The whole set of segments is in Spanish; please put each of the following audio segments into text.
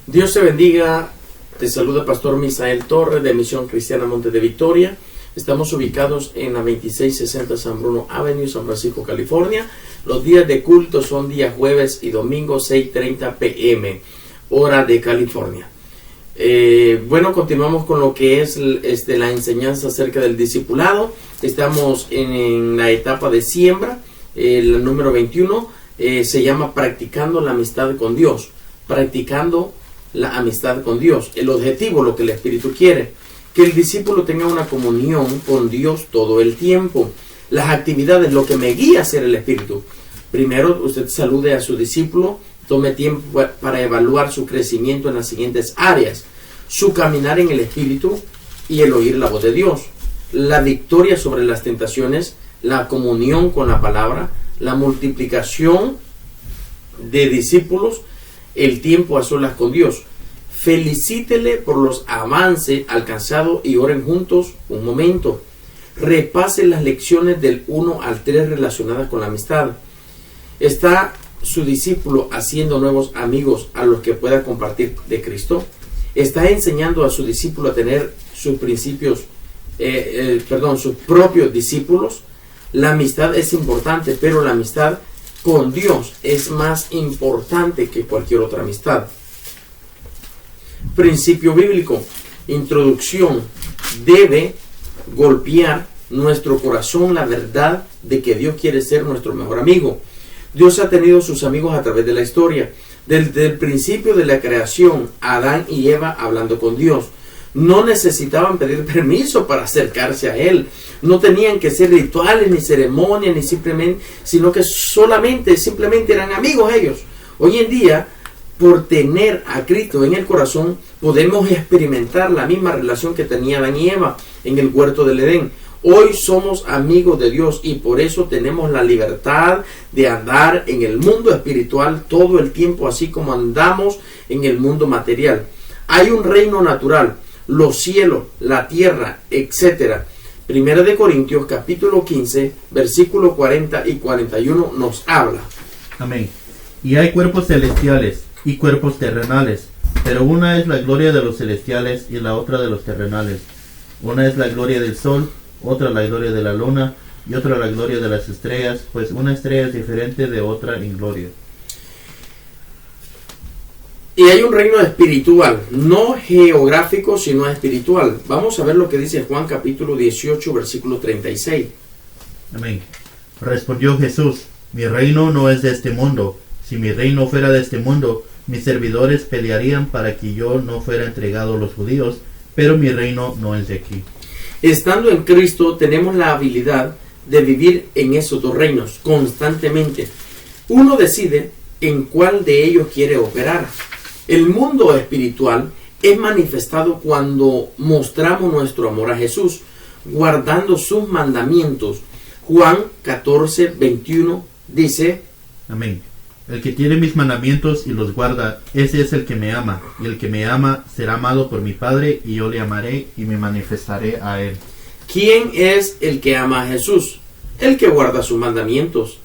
Dios te bendiga, te saluda Pastor Misael Torres de Misión Cristiana Monte de Victoria. Estamos ubicados en la 2660 San Bruno Avenue, San Francisco, California. Los días de culto son días jueves y domingo, 6:30 p.m., hora de California. Continuamos con lo que es la enseñanza acerca del discipulado. Estamos en la etapa de siembra, el número 21, se llama Practicando la Amistad con Dios. Practicando la amistad con Dios. El objetivo, lo que el Espíritu quiere, que el discípulo tenga una comunión con Dios todo el tiempo. Las actividades, lo que me guía a ser el Espíritu. Primero, usted salude a su discípulo, tome tiempo para evaluar su crecimiento en las siguientes áreas: su caminar en el Espíritu y el oír la voz de Dios, la victoria sobre las tentaciones, la comunión con la palabra, la multiplicación de discípulos, el tiempo a solas con Dios. Felicítele por los avances alcanzados y oren juntos un momento. Repase las lecciones del 1 al 3 relacionadas con la amistad. ¿Está su discípulo haciendo nuevos amigos a los que pueda compartir de Cristo? ¿Está enseñando a su discípulo a tener sus propios discípulos? La amistad es importante, pero la amistad con Dios es más importante que cualquier otra amistad. Principio bíblico. Introducción. Debe golpear nuestro corazón la verdad de que Dios quiere ser nuestro mejor amigo. Dios ha tenido sus amigos a través de la historia. Desde el principio de la creación, Adán y Eva hablando con Dios. No necesitaban pedir permiso para acercarse a Él. No tenían que ser rituales, ni ceremonias, sino que simplemente eran amigos ellos. Hoy en día, por tener a Cristo en el corazón, podemos experimentar la misma relación que tenía Adán y Eva en el huerto del Edén. Hoy somos amigos de Dios y por eso tenemos la libertad de andar en el mundo espiritual todo el tiempo, así como andamos en el mundo material. Hay un reino natural, los cielos, la tierra, etc. Primera de Corintios capítulo 15, versículo 40 y 41 nos habla. Amén. Y hay cuerpos celestiales y cuerpos terrenales, pero una es la gloria de los celestiales y la otra de los terrenales. Una es la gloria del sol, otra la gloria de la luna y otra la gloria de las estrellas, pues una estrella es diferente de otra en gloria. Y hay un reino espiritual, no geográfico, sino espiritual. Vamos a ver lo que dice Juan capítulo 18, versículo 36. Amén. Respondió Jesús: mi reino no es de este mundo. Si mi reino fuera de este mundo, mis servidores pelearían para que yo no fuera entregado a los judíos, pero mi reino no es de aquí. Estando en Cristo tenemos la habilidad de vivir en esos dos reinos constantemente. Uno decide en cuál de ellos quiere operar. El mundo espiritual es manifestado cuando mostramos nuestro amor a Jesús, guardando sus mandamientos. Juan 14, 21 dice: Amén. El que tiene mis mandamientos y los guarda, ese es el que me ama, y el que me ama será amado por mi Padre, y yo le amaré y me manifestaré a él. ¿Quién es el que ama a Jesús? El que guarda sus mandamientos.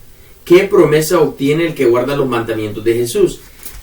¿Qué promesa obtiene el que guarda los mandamientos de Jesús?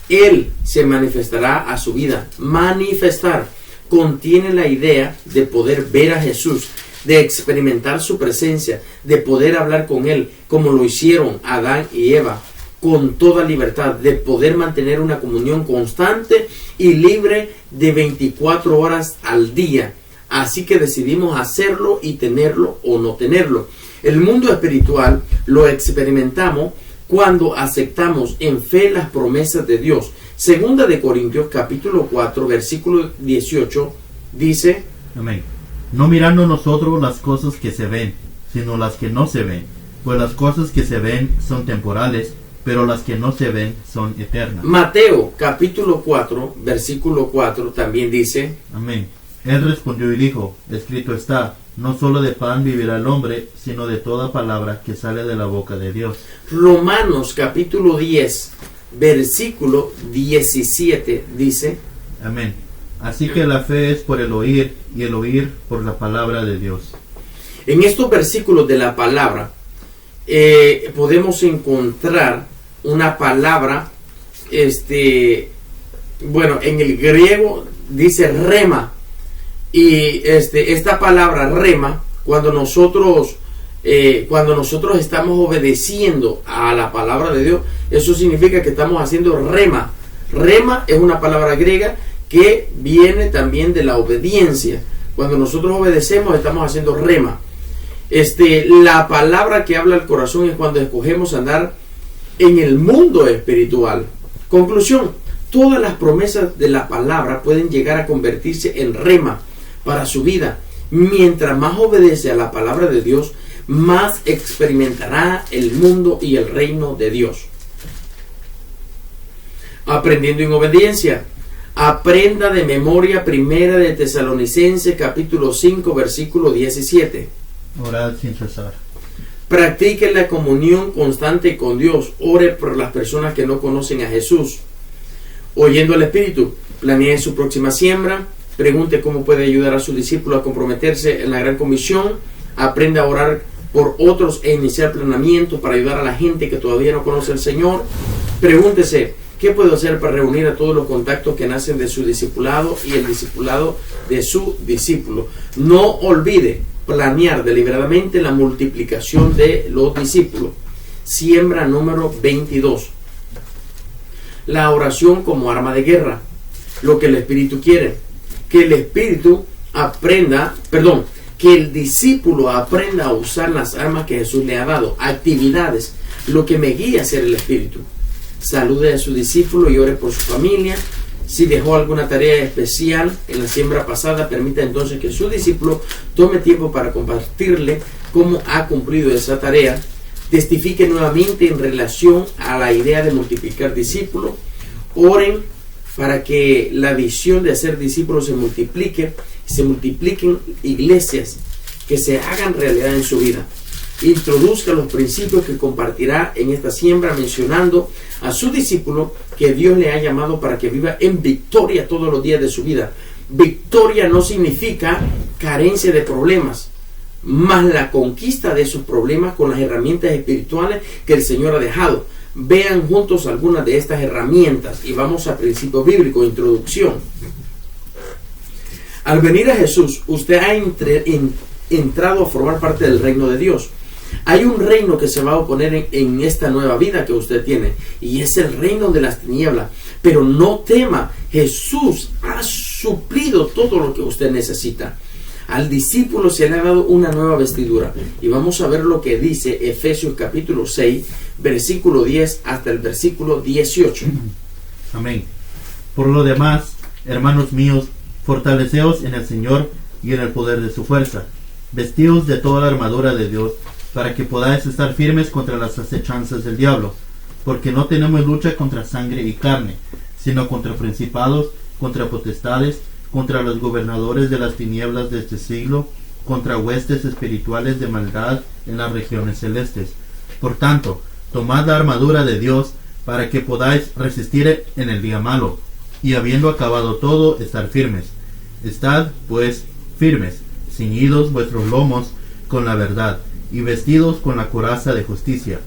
Él se manifestará a su vida. Manifestar contiene la idea de poder ver a Jesús, de experimentar su presencia, de poder hablar con Él, como lo hicieron Adán y Eva, con toda libertad, de poder mantener una comunión constante y libre de 24 horas al día. Así que decidimos hacerlo y tenerlo o no tenerlo. El mundo espiritual lo experimentamos cuando aceptamos en fe las promesas de Dios. Segunda de Corintios capítulo 4 versículo 18 dice: Amén. No mirando nosotros las cosas que se ven, sino las que no se ven, pues las cosas que se ven son temporales, pero las que no se ven son eternas. Mateo capítulo 4 versículo 4 también dice: Amén. Él respondió y dijo: escrito está, no solo de pan vivirá el hombre, sino de toda palabra que sale de la boca de Dios. Romanos capítulo 10 versículo 17 dice: Amén. Así que la fe es por el oír, y el oír por la palabra de Dios. En estos versículos de la palabra podemos encontrar una palabra bueno, en el griego dice rema, y esta palabra rema, cuando nosotros estamos obedeciendo a la palabra de Dios, eso significa que estamos haciendo rema. Rema es una palabra griega que viene también de la obediencia. Cuando nosotros obedecemos, estamos haciendo rema. La palabra que habla el corazón es cuando escogemos andar en el mundo espiritual. Conclusión: todas las promesas de la palabra pueden llegar a convertirse en rema para su vida. Mientras más obedece a la palabra de Dios, más experimentará el mundo y el reino de Dios. Aprendiendo en obediencia. Aprenda de memoria Primera de Tesalonicenses capítulo 5 versículo 17. Orad sin cesar. Practique la comunión constante con Dios. Ore por las personas que no conocen a Jesús. Oyendo al Espíritu. Planee su próxima siembra. Pregunte cómo puede ayudar a su discípulo a comprometerse en la gran comisión. Aprenda a orar por otros e iniciar planeamientos para ayudar a la gente que todavía no conoce al Señor. Pregúntese: ¿qué puedo hacer para reunir a todos los contactos que nacen de su discipulado y el discipulado de su discípulo? No olvide planear deliberadamente la multiplicación de los discípulos. Siembra número 22. La oración como arma de guerra. Lo que el Espíritu quiere. Que el Espíritu que el discípulo aprenda a usar las armas que Jesús le ha dado. Actividades. Lo que me guía a ser el Espíritu. Salude a su discípulo y ore por su familia. Si dejó alguna tarea especial en la siembra pasada, permita entonces que su discípulo tome tiempo para compartirle cómo ha cumplido esa tarea. Testifique nuevamente en relación a la idea de multiplicar discípulos. Oren para que la visión de hacer discípulos se multipliquen iglesias que se hagan realidad en su vida. Introduzca los principios que compartirá en esta siembra, mencionando a su discípulo que Dios le ha llamado para que viva en victoria todos los días de su vida. Victoria no significa carencia de problemas, más la conquista de esos problemas con las herramientas espirituales que el Señor ha dejado. Vean juntos algunas de estas herramientas y vamos a principio bíblico, introducción. Al venir a Jesús, usted ha entrado a formar parte del reino de Dios. Hay un reino que se va a oponer en esta nueva vida que usted tiene, y es el reino de las tinieblas. Pero no tema, Jesús ha suplido todo lo que usted necesita. Al discípulo se le ha dado una nueva vestidura, y vamos a ver lo que dice Efesios capítulo 6, versículo 10 hasta el versículo 18. Amén. Por lo demás, hermanos míos, fortaleceos en el Señor y en el poder de su fuerza. Vestíos de toda la armadura de Dios, para que podáis estar firmes contra las acechanzas del diablo, porque no tenemos lucha contra sangre y carne, sino contra principados, contra potestades, contra los gobernadores de las tinieblas de este siglo, contra huestes espirituales de maldad en las regiones celestes. Por tanto, tomad la armadura de Dios, para que podáis resistir en el día malo, y habiendo acabado todo, estar firmes. Estad, pues, firmes, ceñidos vuestros lomos con la verdad, y vestidos con la coraza de justicia,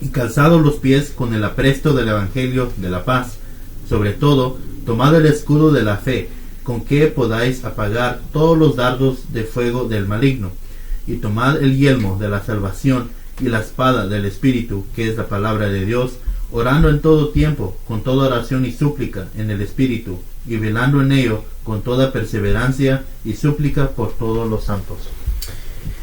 y calzados los pies con el apresto del evangelio de la paz. Sobre todo, tomad el escudo de la fe, con que podáis apagar todos los dardos de fuego del maligno, y tomad el yelmo de la salvación y la espada del Espíritu, que es la palabra de Dios, orando en todo tiempo, con toda oración y súplica en el Espíritu, y velando en ello con toda perseverancia y súplica por todos los santos.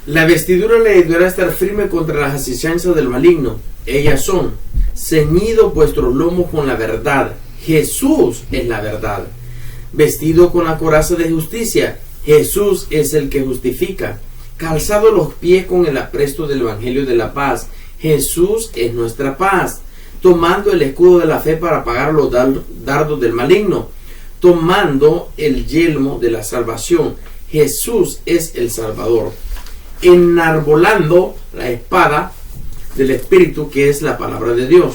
La vestidura le ayudará a estar firme contra las asechanzas del maligno. Ellas son: ceñido vuestros lomos con la verdad. Jesús es la verdad. Vestido con la coraza de justicia. Jesús es el que justifica. Calzado los pies con el apresto del evangelio de la paz. Jesús es nuestra paz. Tomando el escudo de la fe para apagar los dardos del maligno. Tomando el yelmo de la salvación. Jesús es el Salvador. Enarbolando la espada del Espíritu, que es la palabra de Dios.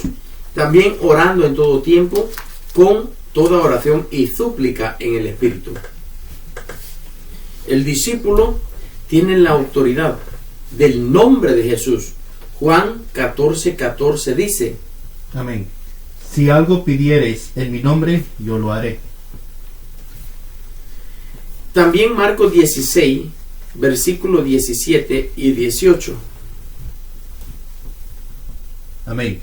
También orando en todo tiempo con toda oración y súplica en el Espíritu. El discípulo tiene la autoridad del nombre de Jesús. Juan 14:14 dice: Amén. Si algo pidiereis en mi nombre, yo lo haré. También Marcos 16, versículos 17 y 18. Amén.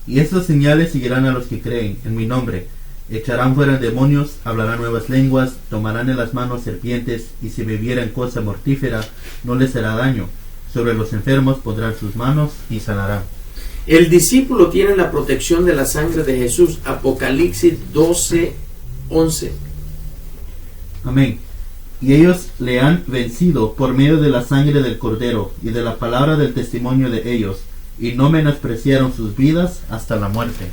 Y estas señales seguirán a los que creen en mi nombre. Echarán fuera demonios, hablarán nuevas lenguas, tomarán en las manos serpientes, y si bebieren cosa mortífera, no les hará daño. Sobre los enfermos pondrán sus manos y sanarán. El discípulo tiene la protección de la sangre de Jesús. Apocalipsis 12, 11. Amén. Y ellos le han vencido por medio de la sangre del Cordero y de la palabra del testimonio de ellos, y no menospreciaron sus vidas hasta la muerte.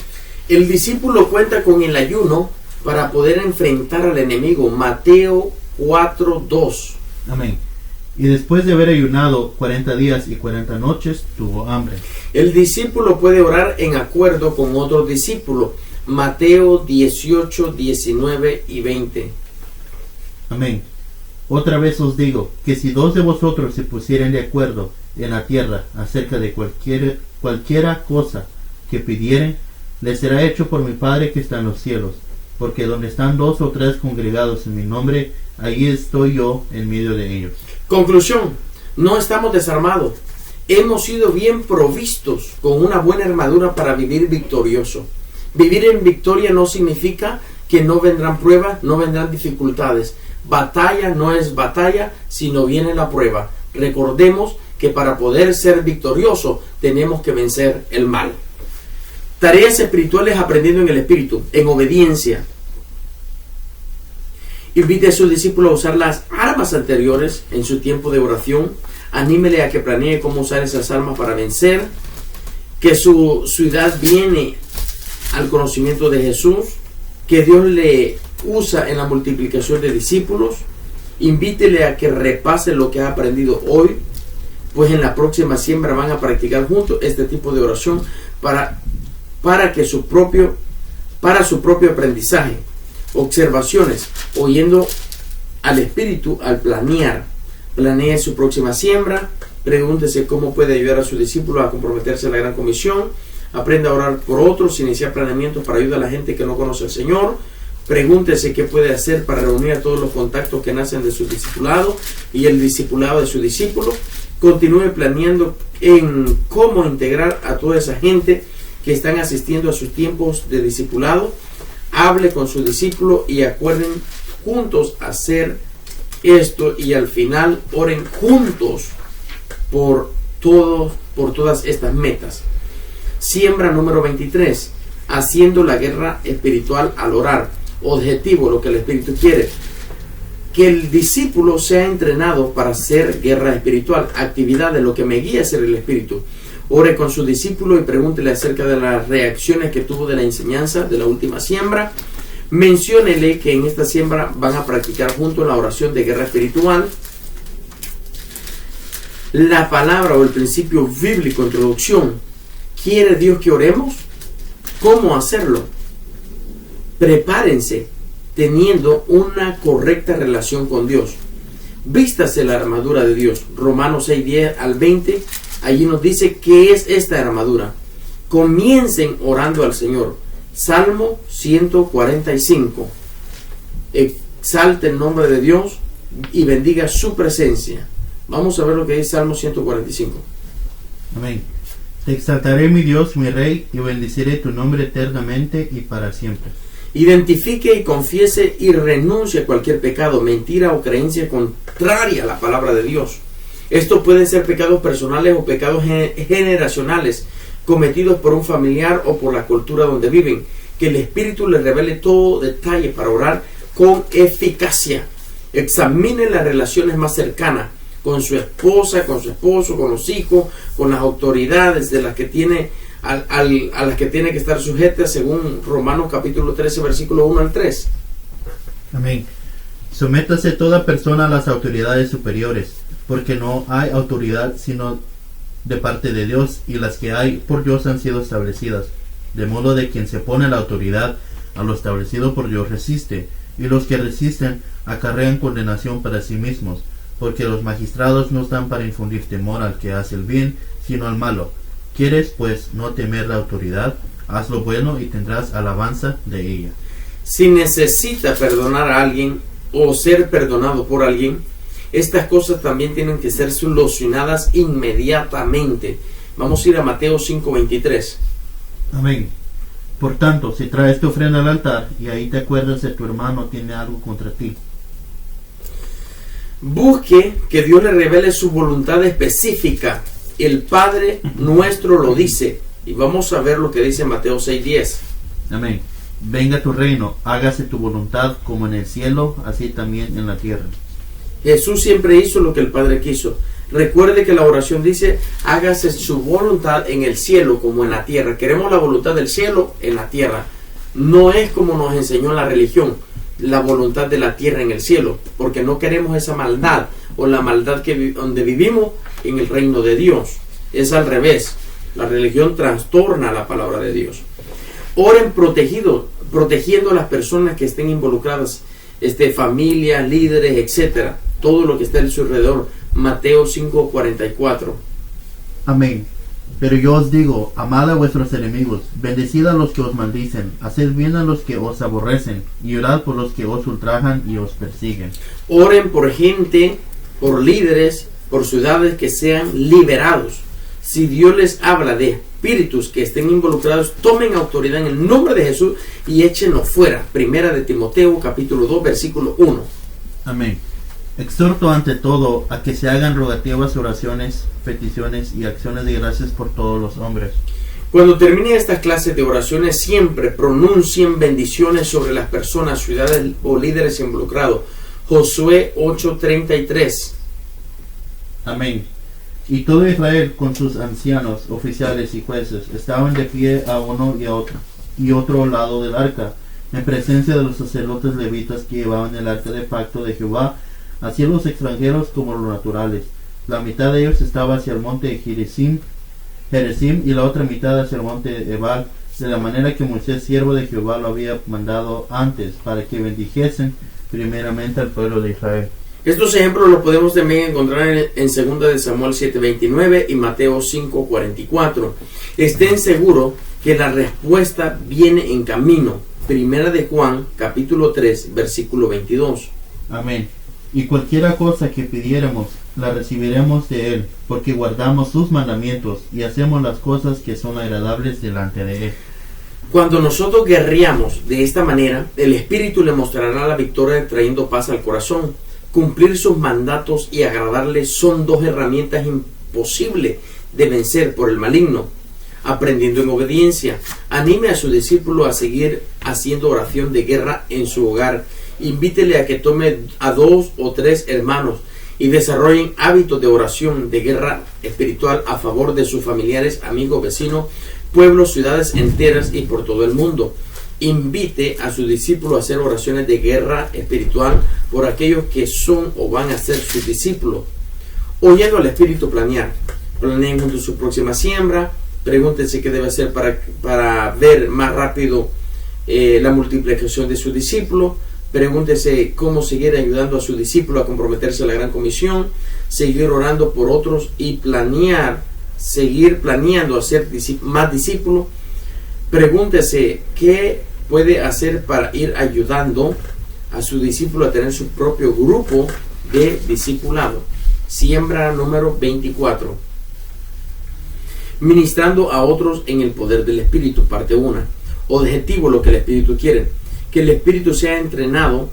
El discípulo cuenta con el ayuno para poder enfrentar al enemigo. Mateo 4, 2. Amén. Y después de haber ayunado 40 días y 40 noches, tuvo hambre. El discípulo puede orar en acuerdo con otro discípulo. Mateo 18, 19 y 20. Amén. Otra vez os digo, que si dos de vosotros se pusieren de acuerdo en la tierra acerca de cualquiera cosa que pidieren, les será hecho por mi Padre que está en los cielos. Porque donde están 2 o 3 congregados en mi nombre, allí estoy yo en medio de ellos. Conclusión: no estamos desarmados. Hemos sido bien provistos con una buena armadura para vivir victorioso. Vivir en victoria no significa que no vendrán pruebas, no vendrán dificultades. Batalla no es batalla, sino viene la prueba. Recordemos que para poder ser victorioso tenemos que vencer el mal. Tareas espirituales aprendiendo en el Espíritu, en obediencia. Invite a sus discípulos a usar las armas anteriores en su tiempo de oración. Anímele a que planee cómo usar esas armas para vencer. Que su ciudad viene al conocimiento de Jesús. Que Dios le usa en la multiplicación de discípulos. Invítele a que repase lo que ha aprendido hoy, pues en la próxima siembra van a practicar juntos este tipo de oración para su propio aprendizaje. Observaciones: oyendo al Espíritu al planear. Planee su próxima siembra. Pregúntese cómo puede ayudar a sus discípulos a comprometerse a la gran comisión. Aprenda a orar por otros, iniciar planeamientos para ayudar a la gente que no conoce al Señor. Pregúntese qué puede hacer para reunir a todos los contactos que nacen de su discipulado y el discipulado de su discípulo. Continúe planeando en cómo integrar a toda esa gente que están asistiendo a sus tiempos de discipulado. Hable con su discípulo y acuerden juntos hacer esto, y al final oren juntos por todas estas metas. Siembra número 23. Haciendo la guerra espiritual al orar. Objetivo: lo que el Espíritu quiere. Que el discípulo sea entrenado para hacer guerra espiritual. Actividades: lo que me guía a hacer el Espíritu. Ore con su discípulo y pregúntele acerca de las reacciones que tuvo de la enseñanza de la última siembra. Menciónele que en esta siembra van a practicar juntos la oración de guerra espiritual. La palabra o el principio bíblico, introducción. ¿Quiere Dios que oremos? ¿Cómo hacerlo? Prepárense teniendo una correcta relación con Dios. Vístase la armadura de Dios. Romanos 6, 10 al 20. Allí nos dice qué es esta armadura. Comiencen orando al Señor. Salmo 145. Exalte el nombre de Dios y bendiga su presencia. Vamos a ver lo que dice Salmo 145. Amén. Te exaltaré, mi Dios, mi Rey, y bendeciré tu nombre eternamente y para siempre. Identifique y confiese y renuncie a cualquier pecado, mentira o creencia contraria a la palabra de Dios. Esto pueden ser pecados personales o pecados generacionales cometidos por un familiar o por la cultura donde viven. Que el Espíritu les revele todo detalle para orar con eficacia. Examine las relaciones más cercanas con su esposa, con su esposo, con los hijos, con las autoridades de las que tiene a las que tiene que estar sujetas según Romanos capítulo 13 versículo 1 al 3. Amén. Sométase toda persona a las autoridades superiores, porque no hay autoridad sino de parte de Dios, y las que hay por Dios han sido establecidas. De modo de quien se pone la autoridad a lo establecido por Dios resiste, y los que resisten acarrean condenación para sí mismos, porque los magistrados no están para infundir temor al que hace el bien, sino al malo. ¿Quieres, pues, no temer la autoridad? Haz lo bueno y tendrás alabanza de ella. Si necesita perdonar a alguien o ser perdonado por alguien, estas cosas también tienen que ser solucionadas inmediatamente. Vamos a ir a Mateo 5:23. Amén. Por tanto, si traes tu ofrenda al altar y ahí te acuerdas de tu hermano tiene algo contra ti, busque que Dios le revele su voluntad específica. El Padre nuestro lo dice. Y vamos a ver lo que dice Mateo 6:10. amén. Venga tu reino, hágase tu voluntad como en el cielo, así también en la tierra. Jesús siempre hizo lo que el Padre quiso. Recuerde que la oración dice, hágase su voluntad en el cielo como en la tierra. Queremos la voluntad del cielo en la tierra. No es como nos enseñó la religión, la voluntad de la tierra en el cielo, porque no queremos esa maldad o la maldad donde vivimos en el reino de Dios. Es al revés. La religión trastorna la palabra de Dios. Oren protegiendo a las personas que estén involucradas, familias, líderes, etcétera, todo lo que está a su alrededor. Mateo 5:44. Amén. Pero yo os digo, amad a vuestros enemigos, bendecid a los que os maldicen, haced bien a los que os aborrecen, y orad por los que os ultrajan y os persiguen. Oren por gente, por líderes, por ciudades que sean liberados. Si Dios les habla de espíritus que estén involucrados, tomen autoridad en el nombre de Jesús y échenlo fuera. Primera de Timoteo, capítulo 2, versículo 1. Amén. Exhorto ante todo a que se hagan rogativas, oraciones, peticiones y acciones de gracias por todos los hombres. Cuando terminen estas clases de oraciones, siempre pronuncien bendiciones sobre las personas, ciudades o líderes involucrados. Josué 8:33. Amén. Y todo Israel con sus ancianos, oficiales y jueces estaban de pie a uno y otro lado del arca, en presencia de los sacerdotes levitas que llevaban el arca de pacto de Jehová, así los extranjeros como los naturales. La mitad de ellos estaba hacia el monte Gerizim y la otra mitad hacia el monte Ebal, de la manera que Moisés, siervo de Jehová, lo había mandado antes, para que bendijesen primeramente al pueblo de Israel. Estos ejemplos los podemos también encontrar en 2 de Samuel 7:29 y Mateo 5:44. Estén seguros que la respuesta viene en camino. Primera de Juan, capítulo 3, versículo 22. Amén. Y cualquiera cosa que pidiéramos, la recibiremos de Él, porque guardamos sus mandamientos y hacemos las cosas que son agradables delante de Él. Cuando nosotros guerreamos de esta manera, el Espíritu le mostrará la victoria trayendo paz al corazón. Cumplir sus mandatos y agradarle son dos herramientas imposibles de vencer por el maligno. Aprendiendo en obediencia, anime a su discípulo a seguir haciendo oración de guerra en su hogar. Invítele a que tome a 2 o 3 hermanos y desarrollen hábitos de oración de guerra espiritual a favor de sus familiares, amigos, vecinos, pueblos, ciudades enteras y por todo el mundo. Invite a su discípulo a hacer oraciones de guerra espiritual por aquellos que son o van a ser sus discípulos. Oyendo al Espíritu planear. Planeen juntos su próxima siembra. Pregúntense qué debe hacer para ver más rápido la multiplicación de su discípulo. Pregúntese cómo seguir ayudando a su discípulo a comprometerse a la gran comisión. Seguir orando por otros y seguir planeando hacer más discípulos. Pregúntese qué puede hacer para ir ayudando a su discípulo a tener su propio grupo de discipulado. Siembra número 24. Ministrando a otros en el poder del Espíritu, parte 1. Objetivo, lo que el Espíritu quiere. Que el Espíritu sea entrenado,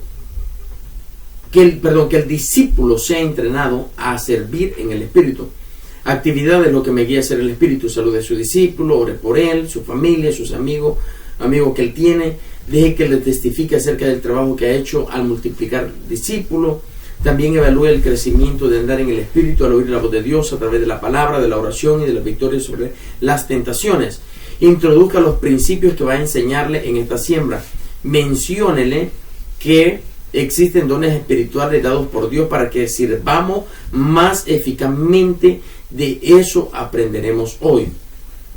que el discípulo sea entrenado a servir en el Espíritu. Actividades, lo que me guía a ser el Espíritu. Salude a su discípulo, ore por él, su familia, sus amigos que él tiene. Deje que le testifique acerca del trabajo que ha hecho al multiplicar discípulos. También evalúe el crecimiento de andar en el Espíritu al oír la voz de Dios a través de la palabra, de la oración y de las victorias sobre las tentaciones. Introduzca los principios que va a enseñarle en esta siembra. Menciónele que existen dones espirituales dados por Dios para que sirvamos más eficazmente. De eso aprenderemos hoy.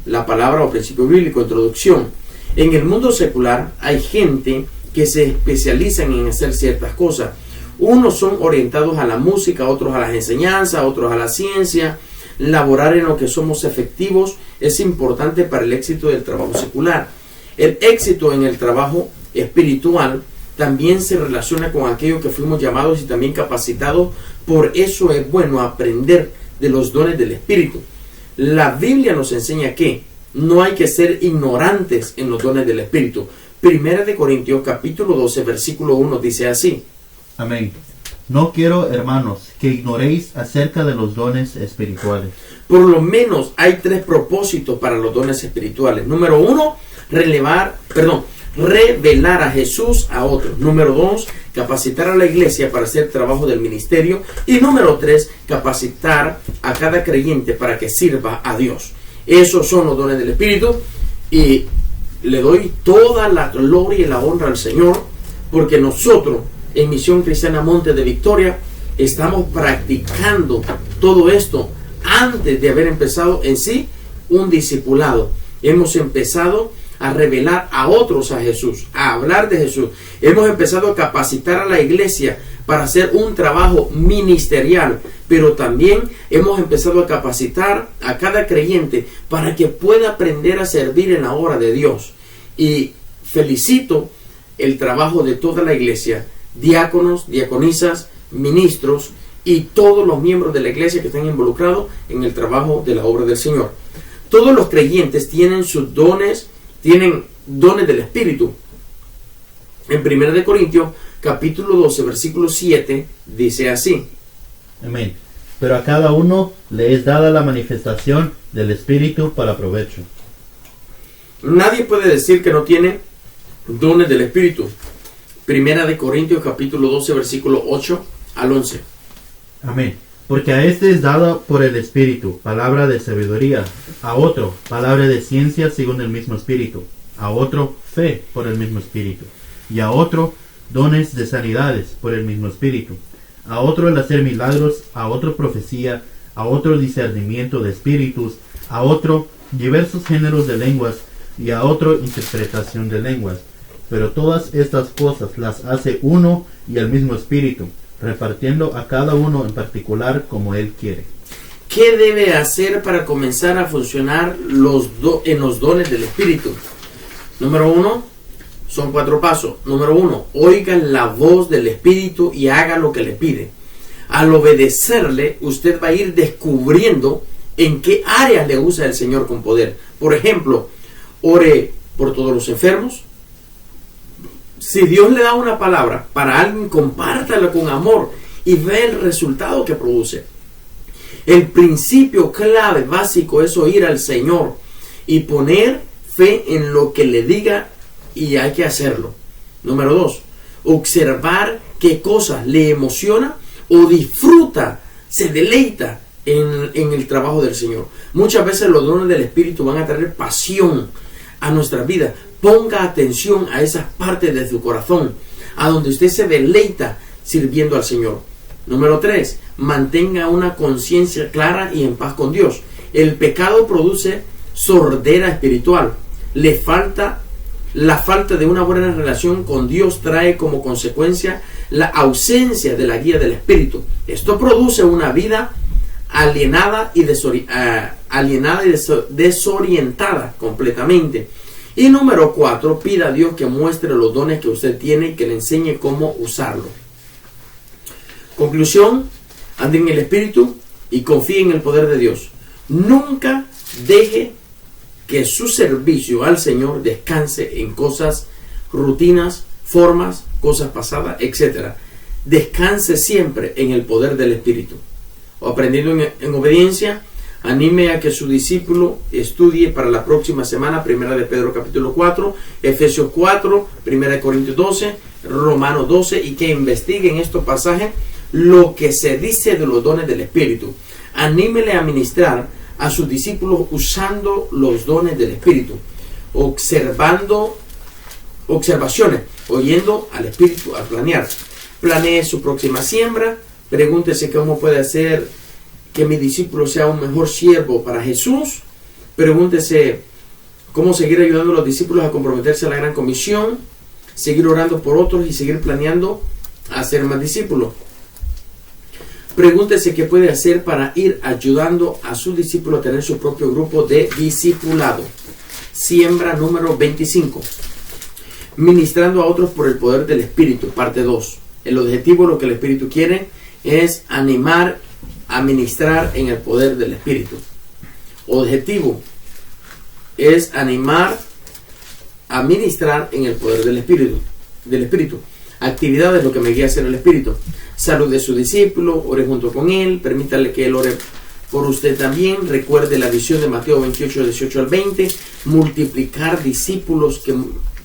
La palabra o principio bíblico, introducción. En el mundo secular hay gente que se especializan en hacer ciertas cosas. Unos son orientados a la música, otros a las enseñanzas, otros a la ciencia. laborar en lo que somos efectivos es importante para el éxito del trabajo secular. El éxito en el trabajo espiritual también se relaciona con aquello que fuimos llamados y también capacitados. Por eso es bueno aprender de los dones del Espíritu. La Biblia nos enseña que no hay que ser ignorantes en los dones del Espíritu. Primera de Corintios capítulo 12 versículo 1 dice así. Amén. No quiero, hermanos, que ignoréis acerca de los dones espirituales. Por lo menos hay 3 propósitos para los dones espirituales. Número 1, revelar a Jesús a otros. Número 2, capacitar a la iglesia para hacer trabajo del ministerio. Y número 3, capacitar a cada creyente para que sirva a Dios. Esos son los dones del Espíritu, y le doy toda la gloria y la honra al Señor, porque nosotros en Misión Cristiana Monte de Victoria estamos practicando todo esto antes de haber empezado en sí un discipulado. Hemos empezado a revelar a otros a Jesús, a hablar de Jesús. Hemos empezado a capacitar a la iglesia para hacer un trabajo ministerial, pero también hemos empezado a capacitar a cada creyente para que pueda aprender a servir en la obra de Dios. Y felicito el trabajo de toda la iglesia, diáconos, diaconisas, ministros y todos los miembros de la iglesia que están involucrados en el trabajo de la obra del Señor. Todos los creyentes tienen sus dones, tienen dones del Espíritu. En 1 de Corintios capítulo 12 versículo 7 dice así. Amén. Pero a cada uno le es dada la manifestación del Espíritu para provecho. Nadie puede decir que no tiene dones del Espíritu. 1 de Corintios capítulo 12 versículo 8 al 11. Amén. Porque a este es dado por el Espíritu palabra de sabiduría, a otro palabra de ciencia según el mismo Espíritu, a otro fe por el mismo Espíritu, y a otro dones de sanidades por el mismo Espíritu, a otro el hacer milagros, a otro profecía, a otro discernimiento de espíritus, a otro diversos géneros de lenguas, y a otro interpretación de lenguas. Pero todas estas cosas las hace uno y el mismo Espíritu, repartiendo a cada uno en particular como Él quiere. ¿Qué debe hacer para comenzar a funcionar en los dones del Espíritu? Número 1, son 4 pasos. Número 1, oigan la voz del Espíritu y haga lo que le pide. Al obedecerle, usted va a ir descubriendo en qué áreas le usa el Señor con poder. Por ejemplo, ore por todos los enfermos. Si Dios le da una palabra para alguien, compártala con amor y ve el resultado que produce. El principio clave básico es oír al Señor y poner fe en lo que le diga, y hay que hacerlo. Número 2, observar qué cosas le emociona o disfruta, se deleita en el trabajo del Señor. Muchas veces los dones del Espíritu van a traer pasión a nuestra vida. Ponga atención a esas partes de su corazón, a donde usted se deleita sirviendo al Señor. Número 3, mantenga una conciencia clara y en paz con Dios. El pecado produce sordera espiritual. La falta de una buena relación con Dios trae como consecuencia la ausencia de la guía del Espíritu. Esto produce una vida alienada y desorientada completamente. Y número 4, pida a Dios que muestre los dones que usted tiene y que le enseñe cómo usarlo. Conclusión, ande en el Espíritu y confíe en el poder de Dios. Nunca deje que su servicio al Señor descanse en cosas, rutinas, formas, cosas pasadas, etc. Descanse siempre en el poder del Espíritu. O aprendiendo en obediencia, anime a que su discípulo estudie para la próxima semana 1 de Pedro capítulo 4, Efesios 4, 1 de Corintios 12, Romanos 12, y que investigue en estos pasajes lo que se dice de los dones del Espíritu. Anímele a ministrar a sus discípulos usando los dones del Espíritu, observaciones, oyendo al Espíritu al planear. Planee su próxima siembra, pregúntese cómo puede hacer que mi discípulo sea un mejor siervo para Jesús. Pregúntese cómo seguir ayudando a los discípulos a comprometerse a la gran comisión, seguir orando por otros y seguir planeando a ser más discípulos. Pregúntese qué puede hacer para ir ayudando a su discípulo a tener su propio grupo de discipulado. Siembra número 25. Ministrando a otros por el poder del Espíritu, parte 2. El objetivo, lo que el Espíritu quiere, es animar a ministrar en el poder del Espíritu. Objetivo es animar a ministrar en el poder del Espíritu. Actividades, lo que me guía a hacer el Espíritu. Salud de su discípulo, ore junto con él, permítale que él ore por usted también. Recuerde la visión de Mateo 28, 18 al 20, multiplicar discípulos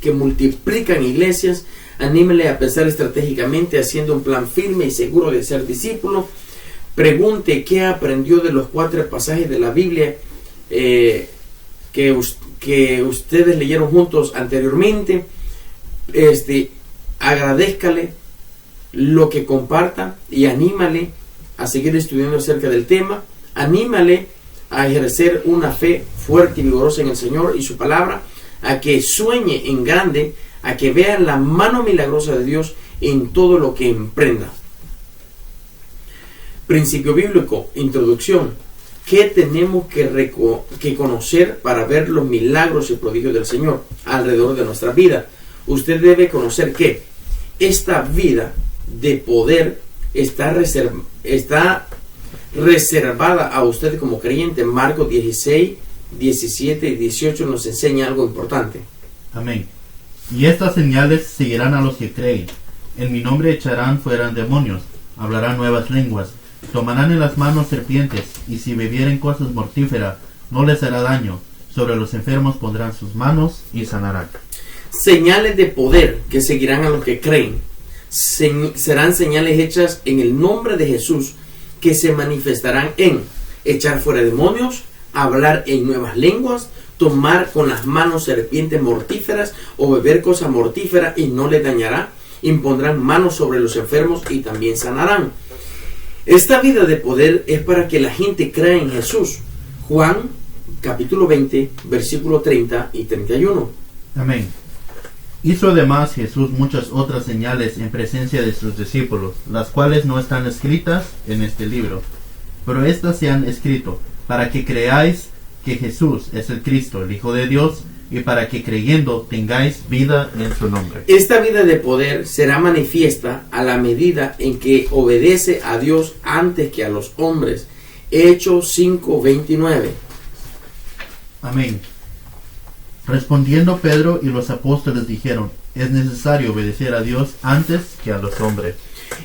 que multiplican iglesias. Anímele a pensar estratégicamente, haciendo un plan firme y seguro de ser discípulo. Pregunte qué aprendió de los 4 pasajes de la Biblia que ustedes leyeron juntos anteriormente. Agradézcale lo que comparta y anímale a seguir estudiando acerca del tema. Anímale a ejercer una fe fuerte y vigorosa en el Señor y su palabra, a que sueñe en grande, a que vea la mano milagrosa de Dios en todo lo que emprenda. Principio bíblico, introducción. ¿Qué tenemos que conocer para ver los milagros y prodigios del Señor alrededor de nuestra vida? Usted debe conocer que esta vida de poder está reservada a usted como creyente. Marcos 16, 17 y 18 nos enseña algo importante. Amén. Y estas señales seguirán a los que creen. En mi nombre echarán fuera demonios, hablarán nuevas lenguas, tomarán en las manos serpientes, y si bebieren cosas mortíferas, no les hará daño. Sobre los enfermos pondrán sus manos y sanarán. Señales de poder que seguirán a los que creen. Serán señales hechas en el nombre de Jesús, que se manifestarán en echar fuera demonios, hablar en nuevas lenguas, tomar con las manos serpientes mortíferas o beber cosa mortífera y no les dañará. Impondrán manos sobre los enfermos y también sanarán. Esta vida de poder es para que la gente crea en Jesús. Juan capítulo 20, versículo 30 y 31. Amén. Hizo además Jesús muchas otras señales en presencia de sus discípulos, las cuales no están escritas en este libro, pero estas se han escrito para que creáis que Jesús es el Cristo, el Hijo de Dios, y para que creyendo tengáis vida en su nombre. Esta vida de poder será manifiesta a la medida en que obedece a Dios antes que a los hombres. Hechos 5:29. Amén. Respondiendo Pedro y los apóstoles dijeron: es necesario obedecer a Dios antes que a los hombres.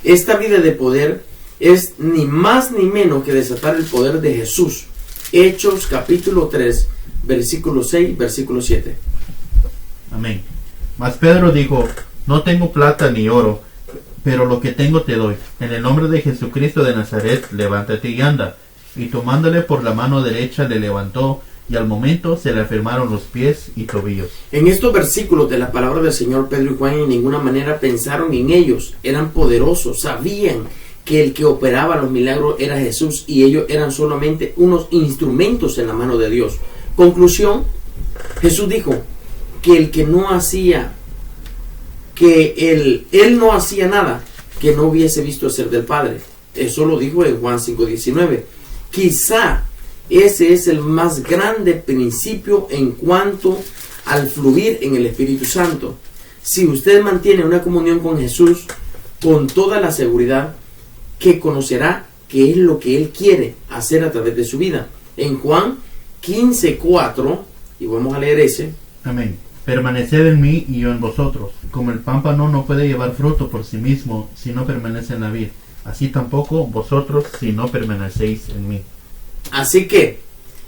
Esta vida de poder es ni más ni menos que desatar el poder de Jesús. Hechos capítulo 3, versículo 6, versículo 7. Amén. Mas Pedro dijo: no tengo plata ni oro, pero lo que tengo te doy. En el nombre de Jesucristo de Nazaret, levántate y anda. Y tomándole por la mano derecha le levantó, y al momento se le afirmaron los pies y tobillos. En estos versículos de la palabra del Señor, Pedro y Juan en ninguna manera pensaron en ellos. Eran poderosos, sabían que el que operaba los milagros era Jesús y ellos eran solamente unos instrumentos en la mano de Dios. Conclusión: Jesús dijo que el que no hacía, que él no hacía nada que no hubiese visto hacer del Padre. Eso lo dijo en Juan 5:19. Quizá ese es el más grande principio en cuanto al fluir en el Espíritu Santo. Si usted mantiene una comunión con Jesús, con toda la seguridad que conocerá qué es lo que Él quiere hacer a través de su vida. En Juan 15:4, y vamos a leer ese. Amén. Permaneced en mí y yo en vosotros. Como el pámpano no puede llevar fruto por sí mismo si no permanece en la vid, así tampoco vosotros si no permanecéis en mí. Así que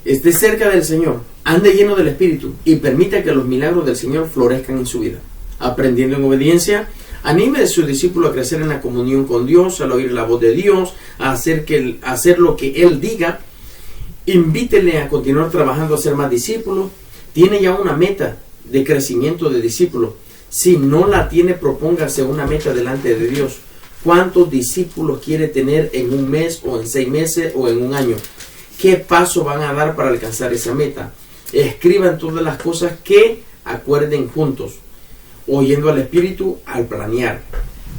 esté cerca del Señor, ande lleno del Espíritu y permita que los milagros del Señor florezcan en su vida. Aprendiendo en obediencia, anime a su discípulo a crecer en la comunión con Dios, al oír la voz de Dios, a hacer lo que Él diga. Invítele a continuar trabajando a ser más discípulo. Tiene ya una meta de crecimiento de discípulo. Si no la tiene, propóngase una meta delante de Dios. ¿Cuántos discípulos quiere tener en un mes o en 6 meses o en un año? ¿Qué paso van a dar para alcanzar esa meta? Escriban todas las cosas que acuerden juntos, oyendo al Espíritu al planear.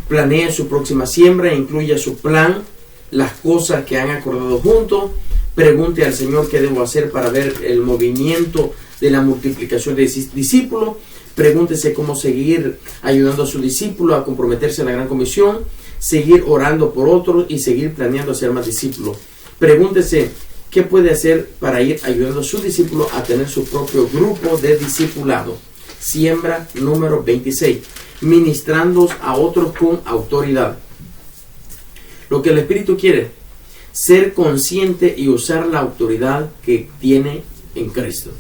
Planee su próxima siembra e incluya su plan las cosas que han acordado juntos. Pregunte al Señor qué debo hacer para ver el movimiento de la multiplicación de discípulos. Pregúntese cómo seguir ayudando a su discípulo a comprometerse en la gran comisión, seguir orando por otros y seguir planeando hacer más discípulos. Pregúntese qué puede hacer para ir ayudando a su discípulo a tener su propio grupo de discipulado. Siembra número 26. Ministrando a otros con autoridad. Lo que el Espíritu quiere, ser consciente y usar la autoridad que tiene en Cristo.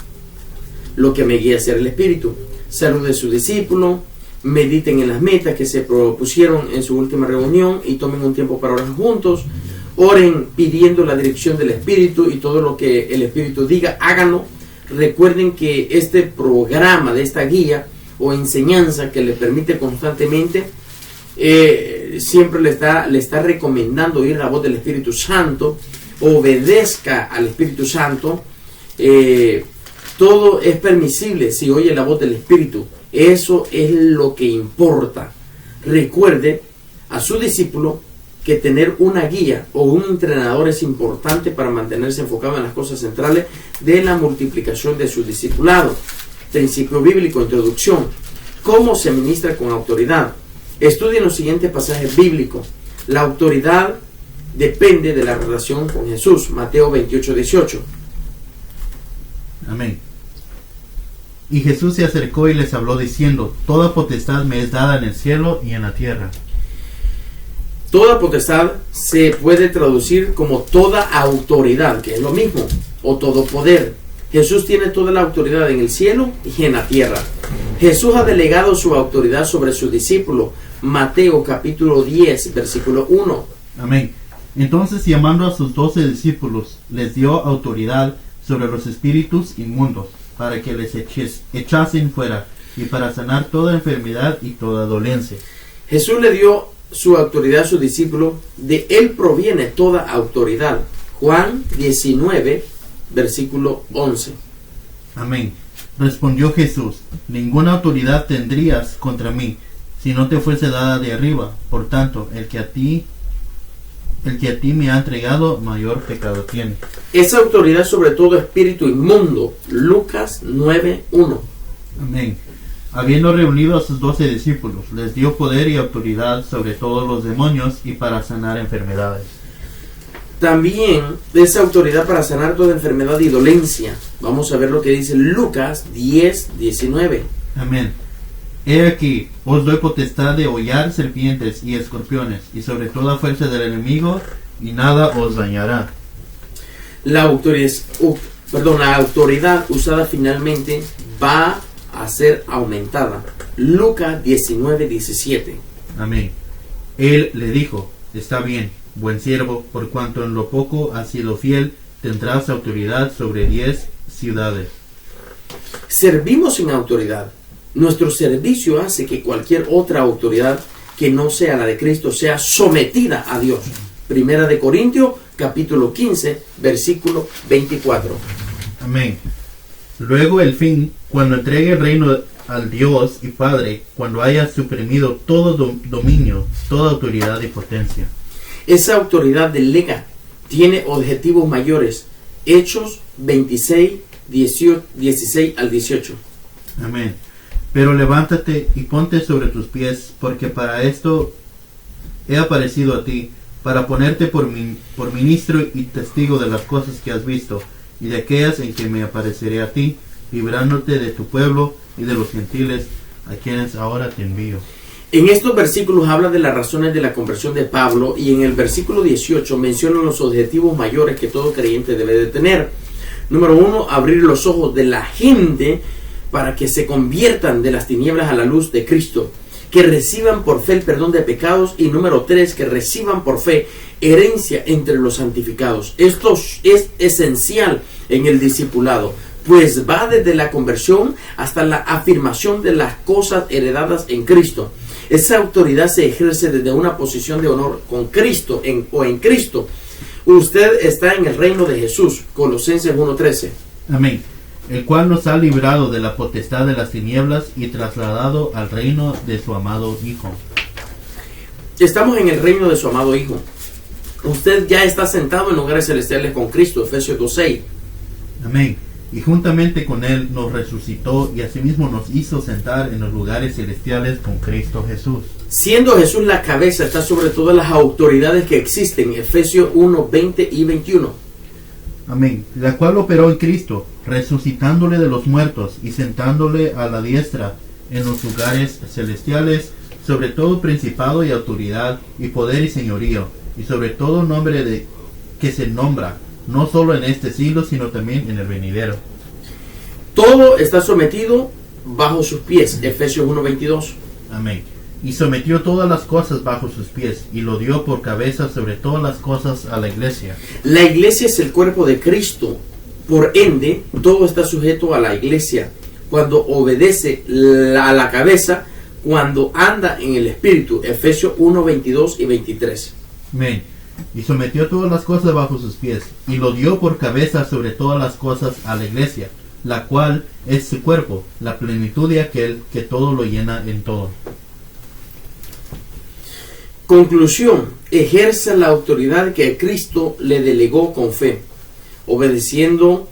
Lo que me guía a ser el Espíritu. Salude a su discípulo, mediten en las metas que se propusieron en su última reunión y tomen un tiempo para orar juntos. Oren pidiendo la dirección del Espíritu y todo lo que el Espíritu diga, háganlo. Recuerden que este programa de esta guía o enseñanza que le permite constantemente, siempre le está recomendando oír la voz del Espíritu Santo, obedezca al Espíritu Santo. Todo es permisible si oye la voz del Espíritu. Eso es lo que importa. Recuerde a su discípulo que tener una guía o un entrenador es importante para mantenerse enfocado en las cosas centrales de la multiplicación de su discipulado. Principio bíblico, introducción. ¿Cómo se ministra con autoridad? Estudien los siguientes pasajes bíblicos. La autoridad depende de la relación con Jesús. Mateo 28:18. Amén. Y Jesús se acercó y les habló diciendo: toda potestad me es dada en el cielo y en la tierra. Toda potestad se puede traducir como toda autoridad, que es lo mismo, o todo poder. Jesús tiene toda la autoridad en el cielo y en la tierra. Jesús ha delegado su autoridad sobre sus discípulos. Mateo capítulo 10, versículo 1. Amén. Entonces, llamando a sus 12 discípulos, les dio autoridad sobre los espíritus inmundos, para que les echasen fuera, y para sanar toda enfermedad y toda dolencia. Jesús le dio su autoridad a sus discípulos. De él proviene toda autoridad. Juan 19, versículo 11. Amén. Respondió Jesús: ninguna autoridad tendrías contra mí, si no te fuese dada de arriba. Por tanto, el que a ti me ha entregado, mayor pecado tiene. Esa autoridad sobre todo espíritu inmundo. Lucas 9:1. Amén. Habiendo reunido a sus 12 discípulos, les dio poder y autoridad sobre todos los demonios y para sanar enfermedades. También esa autoridad para sanar toda enfermedad y dolencia. Vamos a ver lo que dice Lucas 10:19. Amén. He aquí, os doy potestad de hollar serpientes y escorpiones, y sobre toda fuerza del enemigo, y nada os dañará. La autoridad usada finalmente va a ser aumentada. Lucas 19:17. Amén. Él le dijo: está bien, buen siervo, por cuanto en lo poco has sido fiel, tendrás autoridad sobre 10 ciudades. Servimos sin autoridad. Nuestro servicio hace que cualquier otra autoridad que no sea la de Cristo sea sometida a Dios. Primera de Corintios, capítulo 15, versículo 24. Amén. Luego el fin, cuando entregue el reino al Dios y Padre, cuando haya suprimido todo dominio, toda autoridad y potencia. Esa autoridad delega, tiene objetivos mayores. Hechos 26, 16 al 18. Amén. Pero levántate y ponte sobre tus pies, porque para esto he aparecido a ti, para ponerte por ministro y testigo de las cosas que has visto, y de aquellas en que me apareceré a ti, librándote de tu pueblo y de los gentiles, a quienes ahora te envío. En estos versículos habla de las razones de la conversión de Pablo, y en el versículo 18 menciona los objetivos mayores que todo creyente debe de tener. Número 1, abrir los ojos de la gente para que se conviertan de las tinieblas a la luz de Cristo, que reciban por fe el perdón de pecados, y número 3, que reciban por fe herencia entre los santificados. Esto es esencial en el discipulado, pues va desde la conversión hasta la afirmación de las cosas heredadas en Cristo. Esa autoridad se ejerce desde una posición de honor con Cristo o en Cristo. Usted está en el reino de Jesús. Colosenses 1:13. Amén. El cual nos ha librado de la potestad de las tinieblas y trasladado al reino de su amado Hijo. Estamos en el reino de su amado Hijo. Usted ya está sentado en lugares celestiales con Cristo, Efesios 2:6. Amén. Y juntamente con Él nos resucitó y asimismo nos hizo sentar en los lugares celestiales con Cristo Jesús. Siendo Jesús la cabeza, está sobre todas las autoridades que existen, Efesios 1:20 y 21. Amén. La cual operó en Cristo, resucitándole de los muertos y sentándole a la diestra en los lugares celestiales, sobre todo principado y autoridad y poder y señorío, y sobre todo nombre de que se nombra, no solo en este siglo, sino también en el venidero. Todo está sometido bajo sus pies, Efesios 1:22. Amén. Y sometió todas las cosas bajo sus pies, y lo dio por cabeza sobre todas las cosas a la iglesia. La iglesia es el cuerpo de Cristo. Por ende, todo está sujeto a la iglesia. Cuando obedece a la cabeza, cuando anda en el Espíritu, Efesios 1:22 y 23. Amén. Y sometió todas las cosas bajo sus pies, y lo dio por cabeza sobre todas las cosas a la iglesia, la cual es su cuerpo, la plenitud de aquel que todo lo llena en todo. Conclusión: ejerza la autoridad que Cristo le delegó con fe, obedeciendo,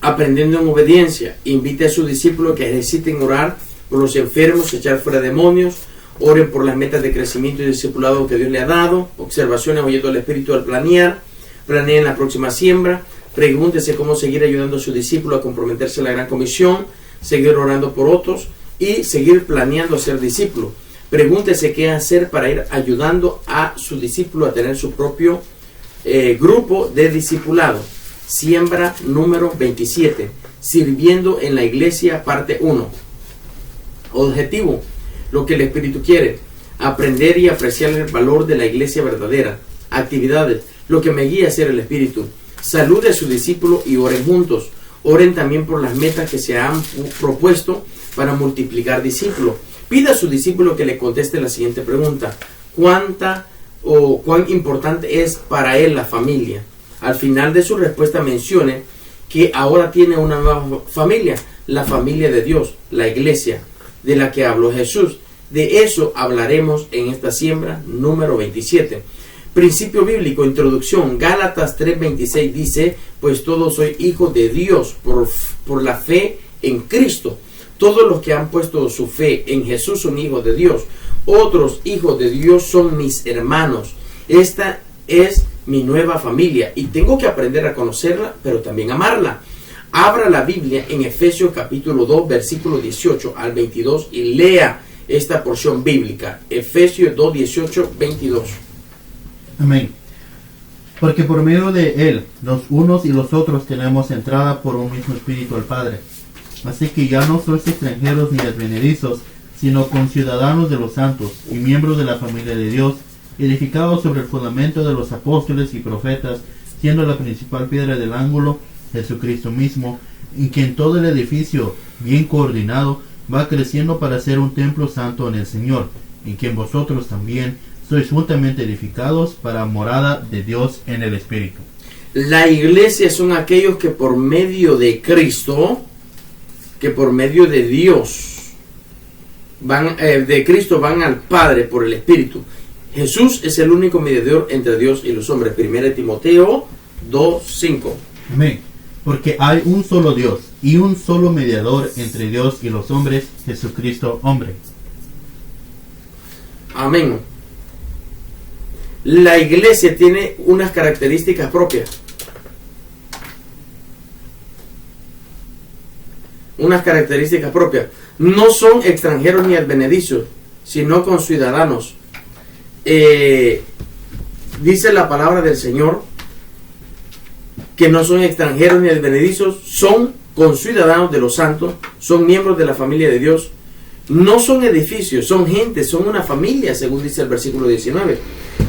aprendiendo en obediencia. Invite a sus discípulos que ejerciten orar por los enfermos, echar fuera demonios, oren por las metas de crecimiento y discipulado que Dios le ha dado, observaciones oyendo al Espíritu al planear, planeen la próxima siembra, pregúntese cómo seguir ayudando a sus discípulos a comprometerse a la gran comisión, seguir orando por otros y seguir planeando ser discípulo. Pregúntese qué hacer para ir ayudando a su discípulo a tener su propio grupo de discipulado. Siembra número 27. Sirviendo en la iglesia, parte 1. Objetivo: lo que el Espíritu quiere. Aprender y apreciar el valor de la iglesia verdadera. Actividades: lo que me guía a ser el Espíritu. Salude a su discípulo y oren juntos. Oren también por las metas que se han propuesto para multiplicar discípulos. Pida a su discípulo que le conteste la siguiente pregunta: ¿cuán importante es para él la familia? Al final de su respuesta mencione que ahora tiene una nueva familia, la familia de Dios, la iglesia, de la que habló Jesús. De eso hablaremos en esta siembra número 27. Principio bíblico, introducción. Gálatas 3:26 dice: pues todos sois hijos de Dios por la fe en Cristo. Todos los que han puesto su fe en Jesús son hijos de Dios. Otros hijos de Dios son mis hermanos. Esta es mi nueva familia y tengo que aprender a conocerla, pero también amarla. Abra la Biblia en Efesios capítulo 2, versículo 18 al 22 y lea esta porción bíblica. Efesios 2, 18, 22. Amén. Porque por medio de Él, los unos y los otros tenemos entrada por un mismo Espíritu al Padre. Así que ya no sois extranjeros ni advenedizos, sino conciudadanos de los santos y miembros de la familia de Dios, edificados sobre el fundamento de los apóstoles y profetas, siendo la principal piedra del ángulo Jesucristo mismo, en quien todo el edificio, bien coordinado, va creciendo para ser un templo santo en el Señor, en quien vosotros también sois juntamente edificados para morada de Dios en el Espíritu. La iglesia son aquellos que por medio de Cristo, que por medio de Dios, de Cristo van al Padre por el Espíritu. Jesús es el único mediador entre Dios y los hombres. 1 Timoteo 2:5. Amén. Porque hay un solo Dios y un solo mediador entre Dios y los hombres, Jesucristo hombre. Amén. La iglesia tiene unas características propias. Unas características propias. No son extranjeros ni advenedizos, sino conciudadanos. Dice la palabra del Señor que no son extranjeros ni advenedizos, son conciudadanos de los santos, son miembros de la familia de Dios. No son edificios, son gente, son una familia, según dice el versículo 19.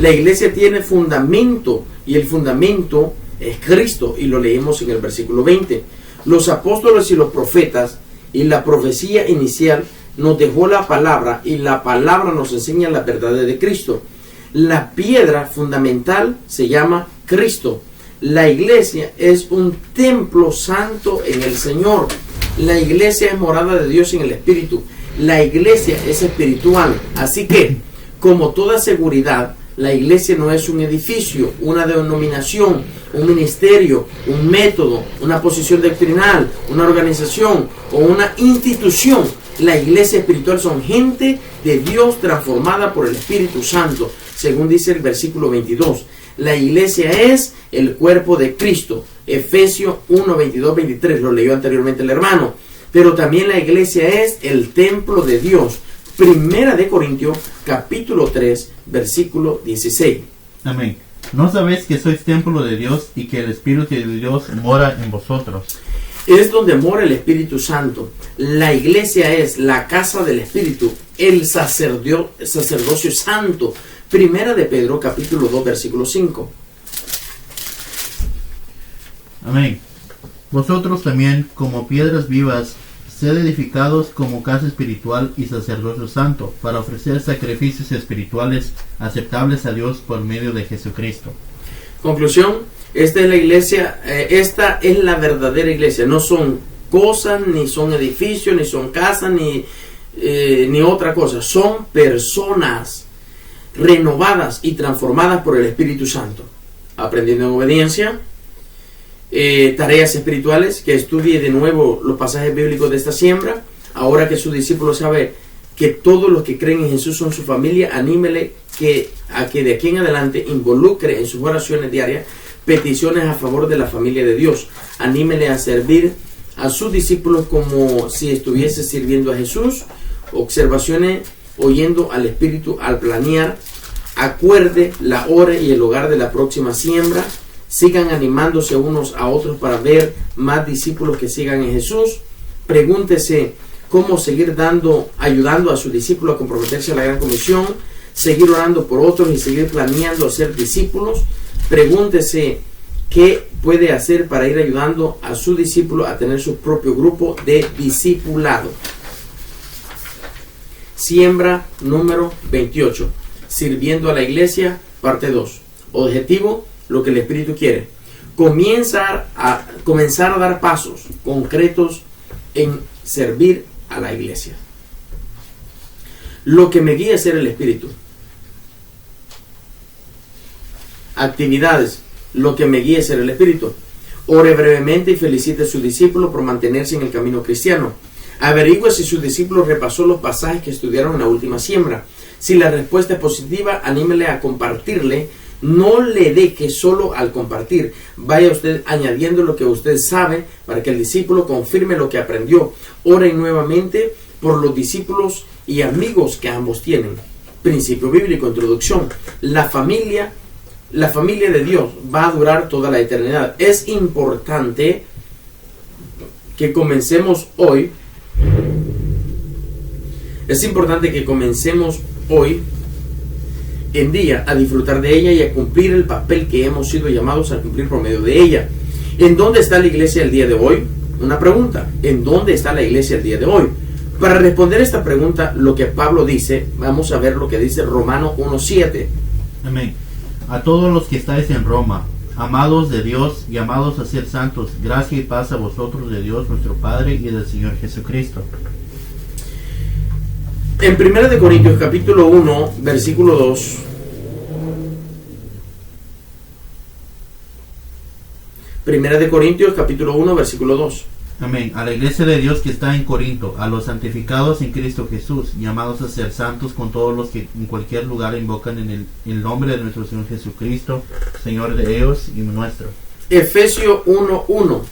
La iglesia tiene fundamento y el fundamento es Cristo, y lo leemos en el versículo 20. Los apóstoles y los profetas y la profecía inicial nos dejó la palabra, y la palabra nos enseña la verdad de Cristo. La piedra fundamental se llama Cristo. La iglesia es un templo santo en el Señor. La iglesia es morada de Dios en el Espíritu. La iglesia es espiritual. Así que, como toda seguridad, La iglesia no es un edificio, una denominación, un ministerio, un método, una posición doctrinal, una organización o una institución. La iglesia espiritual son gente de Dios transformada por el Espíritu Santo, según dice el versículo 22. La iglesia es el cuerpo de Cristo. Efesios 1, 22, 23, lo leyó anteriormente el hermano. Pero también la iglesia es el templo de Dios. Primera de Corintios, capítulo 3, versículo 16. Amén. ¿No sabéis que sois templo de Dios y que el Espíritu de Dios mora en vosotros? Es donde mora el Espíritu Santo. La iglesia es la casa del Espíritu, el sacerdocio santo. Primera de Pedro, capítulo 2, versículo 5. Amén. Vosotros también, como piedras vivas, sed edificados como casa espiritual y sacerdocio santo, para ofrecer sacrificios espirituales aceptables a Dios por medio de Jesucristo. Conclusión, esta es la iglesia, esta es la verdadera iglesia. No son cosas, ni son edificios, ni son casas, ni otra cosa. Son personas renovadas y transformadas por el Espíritu Santo, aprendiendo en obediencia, tareas espirituales, que estudie de nuevo los pasajes bíblicos de esta siembra. Ahora que su discípulo sabe que todos los que creen en Jesús son su familia, anímele a que de aquí en adelante involucre en sus oraciones diarias peticiones a favor de la familia de Dios. Anímele a servir a sus discípulos como si estuviese sirviendo a Jesús. Observaciones oyendo al Espíritu al planear. Acuerde la hora y el lugar de la próxima siembra. Sigan animándose unos a otros para ver más discípulos que sigan en Jesús. Pregúntese cómo seguir ayudando a sus discípulos a comprometerse a la gran comisión. Seguir orando por otros y seguir planeando ser discípulos. Pregúntese qué puede hacer para ir ayudando a sus discípulos a tener su propio grupo de discipulado. Siembra número 28. Sirviendo a la iglesia, parte 2. Objetivo: lo que el Espíritu quiere. Comenzar a dar pasos concretos en servir a la iglesia. Lo que me guía a ser el Espíritu. Actividades. Lo que me guía a ser el Espíritu. Ore brevemente y felicite a su discípulo por mantenerse en el camino cristiano. Averigüe si su discípulo repasó los pasajes que estudiaron en la última siembra. Si la respuesta es positiva, anímele a compartirle. No le deje solo al compartir. Vaya usted añadiendo lo que usted sabe para que el discípulo confirme lo que aprendió. Ore nuevamente por los discípulos y amigos que ambos tienen. Principio bíblico, introducción. La familia de Dios va a durar toda la eternidad. Es importante que comencemos hoy. En día a disfrutar de ella y a cumplir el papel que hemos sido llamados a cumplir por medio de ella. ¿En dónde está la iglesia el día de hoy? Una pregunta. ¿En dónde está la iglesia el día de hoy? Para responder esta pregunta, lo que Pablo dice, vamos a ver lo que dice Romanos 1:7. Amén. A todos los que estáis en Roma, amados de Dios y amados a ser santos, gracia y paz a vosotros de Dios nuestro Padre y del Señor Jesucristo. En 1 de Corintios capítulo 1, versículo 2. Primera de Corintios capítulo 1, versículo 2. Amén. A la iglesia de Dios que está en Corinto, a los santificados en Cristo Jesús, llamados a ser santos con todos los que en cualquier lugar invocan en el nombre de nuestro Señor Jesucristo, Señor de ellos y nuestro. Efesios 1:1.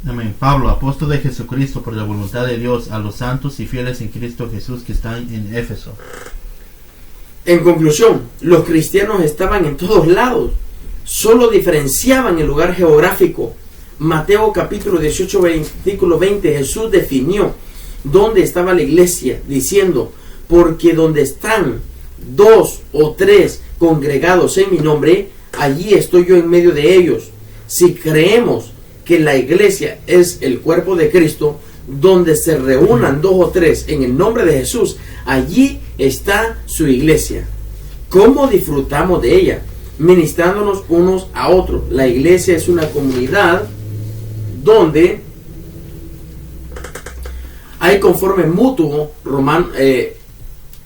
Amén. Pablo, apóstol de Jesucristo por la voluntad de Dios, a los santos y fieles en Cristo Jesús que están en Éfeso. En conclusión, los cristianos estaban en todos lados, solo diferenciaban el lugar geográfico. Mateo capítulo 18, versículo 20, Jesús definió dónde estaba la iglesia, diciendo: porque donde están 2 o 3 congregados en mi nombre, allí estoy yo en medio de ellos. Si creemos que la iglesia es el cuerpo de Cristo, donde se reúnan 2 o 3 en el nombre de Jesús, allí está su iglesia. ¿Cómo disfrutamos de ella? Ministrándonos unos a otros. La iglesia es una comunidad donde Hay conforme mutuo, Romanos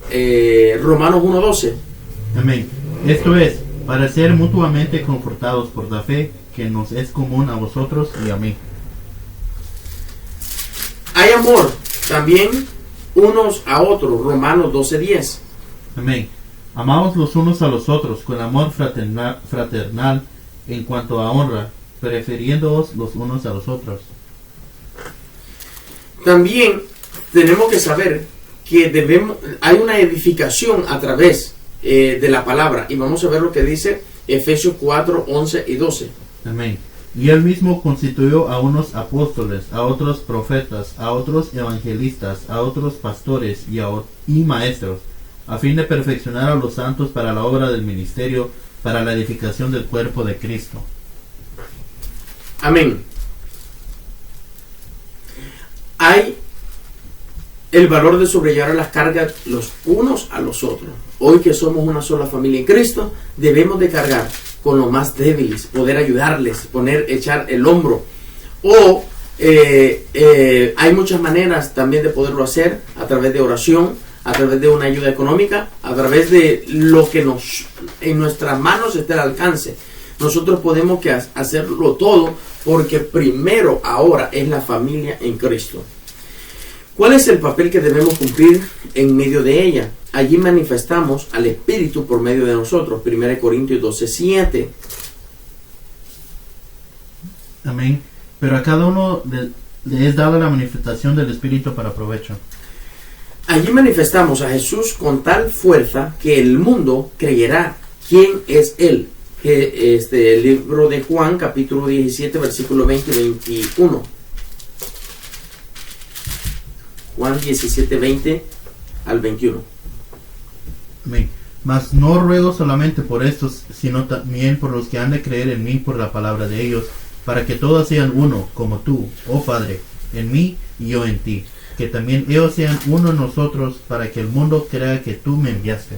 1:12. Amén. Esto es, para ser mutuamente confortados por la fe que nos es común a vosotros y a mí. Hay amor también unos a otros, Romanos 12:10. Amén. Amaos los unos a los otros con amor fraternal en cuanto a honra, prefiriéndoos los unos a los otros. También tenemos que saber que hay una edificación a través de la palabra, y vamos a ver lo que dice Efesios 4:11 y 12. Amén. Y él mismo constituyó a unos apóstoles, a otros profetas, a otros evangelistas, a otros pastores y maestros, a fin de perfeccionar a los santos para la obra del ministerio, para la edificación del cuerpo de Cristo. Amén. Hay el valor de sobrellevar las cargas los unos a los otros. Hoy que somos una sola familia en Cristo, debemos de cargar con los más débiles, poder ayudarles, echar el hombro. O hay muchas maneras también de poderlo hacer, a través de oración, a través de una ayuda económica, a través de lo que en nuestras manos esté al alcance. Nosotros podemos hacerlo todo, porque primero ahora es la familia en Cristo. ¿Cuál es el papel que debemos cumplir en medio de ella? Allí manifestamos al Espíritu por medio de nosotros. 1 Corintios 12:7. Amén. Pero a cada uno le es dada la manifestación del Espíritu para provecho. Allí manifestamos a Jesús con tal fuerza que el mundo creyerá quién es Él. El libro de Juan, capítulo 17, versículo 20 y 21. Juan 17, 20 al 21. Amén. Mas no ruego solamente por estos, sino también por los que han de creer en mí por la palabra de ellos, para que todos sean uno, como tú, oh Padre, en mí y yo en ti, que también ellos sean uno en nosotros, para que el mundo crea que tú me enviaste.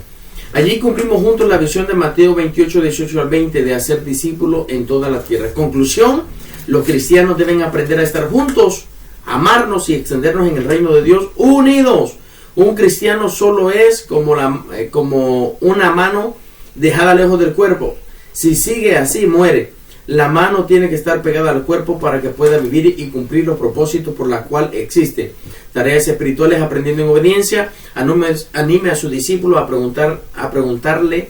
Allí cumplimos juntos la visión de Mateo 28, 18 al 20, de hacer discípulos en toda la tierra. Conclusión: los cristianos deben aprender a estar juntos, amarnos y extendernos en el reino de Dios unidos. Un cristiano solo es como una mano dejada lejos del cuerpo. Si sigue así, muere. La mano tiene que estar pegada al cuerpo para que pueda vivir y cumplir los propósitos por los cuales existe. Tareas espirituales aprendiendo en obediencia. Anime a su discípulo a preguntarle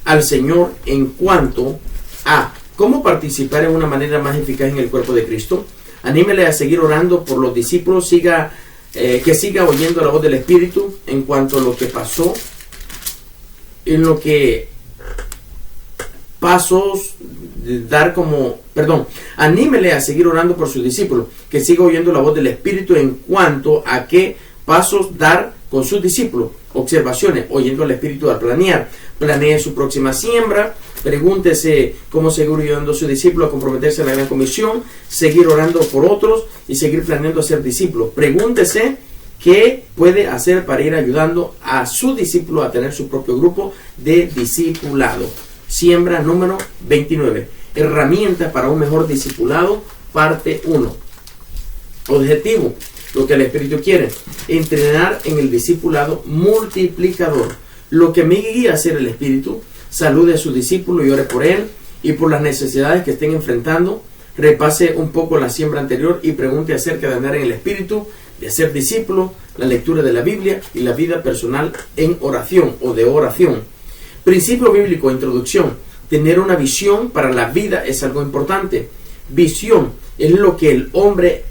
al Señor en cuanto a cómo participar en una manera más eficaz en el cuerpo de Cristo. Anímele a seguir orando por los discípulos, que siga oyendo la voz del Espíritu en cuanto a lo que pasó, anímele a seguir orando por sus discípulos, que siga oyendo la voz del Espíritu en cuanto a qué pasos dar con sus discípulos. Observaciones: oyendo al Espíritu al planear. Planee su próxima siembra. Pregúntese cómo seguir ayudando a su discípulo a comprometerse en la gran comisión, seguir orando por otros y seguir planeando ser discípulo. Pregúntese qué puede hacer para ir ayudando a su discípulo a tener su propio grupo de discipulado. Siembra número 29. Herramientas para un mejor discipulado, parte 1. Objetivo: lo que el Espíritu quiere, entrenar en el discipulado multiplicador. Lo que me guía a hacer el Espíritu: salude a su discípulo y ore por él y por las necesidades que estén enfrentando. Repase un poco la siembra anterior y pregunte acerca de andar en el Espíritu, de ser discípulo, la lectura de la Biblia y la vida personal en oración o de oración. Principio bíblico, introducción. Tener una visión para la vida es algo importante. Visión es lo que el hombre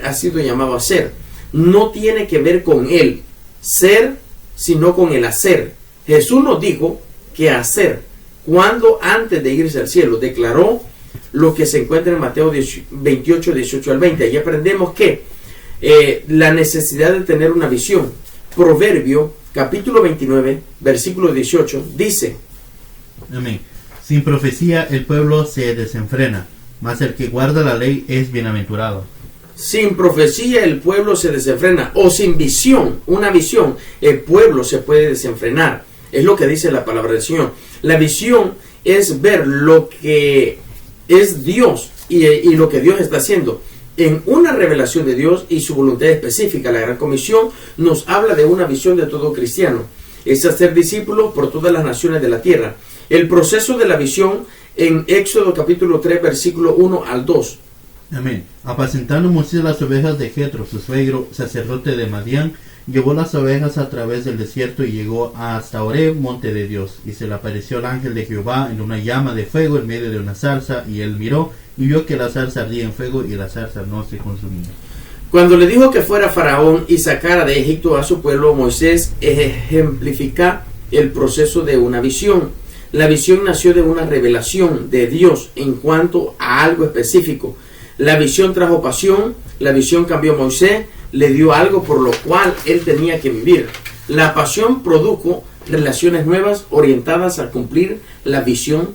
ha sido llamado a ser. No tiene que ver con el ser, sino con el hacer. Jesús nos dijo que hacer, cuando antes de irse al cielo declaró lo que se encuentra en Mateo 28, 18 al 20. Allí aprendemos que la necesidad de tener una visión. Proverbio capítulo 29, versículo 18 dice: Amén. Sin profecía el pueblo se desenfrena, mas el que guarda la ley es bienaventurado. Sin profecía el pueblo se desenfrena, o sin visión, una visión, el pueblo se puede desenfrenar. Es lo que dice la palabra del Señor. La visión es ver lo que es Dios y lo que Dios está haciendo. en una revelación de Dios y su voluntad específica. La Gran Comisión nos habla de una visión de todo cristiano. Es hacer discípulos por todas las naciones de la tierra. El proceso de la visión en Éxodo capítulo 3, versículo 1 al 2. Amén. Apacentando Moisés las ovejas de Jetro, su suegro, sacerdote de Madián, llevó las ovejas a través del desierto y llegó hasta Horeb, monte de Dios. Y se le apareció el ángel de Jehová en una llama de fuego en medio de una zarza, y él miró y vio que la zarza ardía en fuego y la zarza no se consumía. Cuando le dijo que fuera Faraón y sacara de Egipto a su pueblo, Moisés ejemplifica el proceso de una visión. La visión nació de una revelación de Dios en cuanto a algo específico. La visión trajo pasión, la visión cambió a Moisés, le dio algo por lo cual él tenía que vivir. La pasión produjo relaciones nuevas orientadas a cumplir la visión.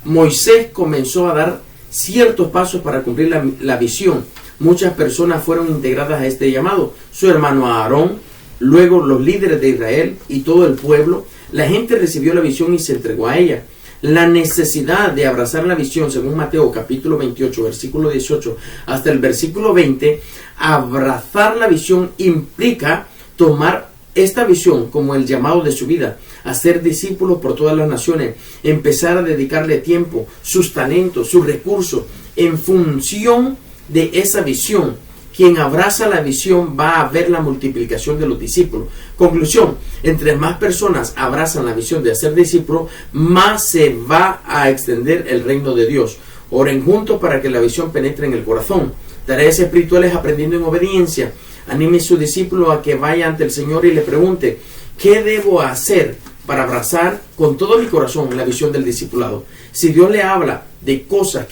Moisés comenzó a dar ciertos pasos para cumplir la visión. Muchas personas fueron integradas a este llamado. Su hermano Aarón, luego los líderes de Israel y todo el pueblo. La gente recibió la visión y se entregó a ella. La necesidad de abrazar la visión, según Mateo capítulo 28, versículo 18 hasta el versículo 20, abrazar la visión implica tomar esta visión como el llamado de su vida, hacer discípulos por todas las naciones, empezar a dedicarle tiempo, sus talentos, sus recursos, en función de esa visión. Quien abraza la visión va a ver la multiplicación de los discípulos. Conclusión: entre más personas abrazan la visión de hacer discípulos, más se va a extender el reino de Dios. Oren juntos para que la visión penetre en el corazón. Tareas espirituales aprendiendo en obediencia. Anime a su discípulo a que vaya ante el Señor y le pregunte: ¿qué debo hacer para abrazar con todo mi corazón la visión del discipulado? Si Dios le habla de cosas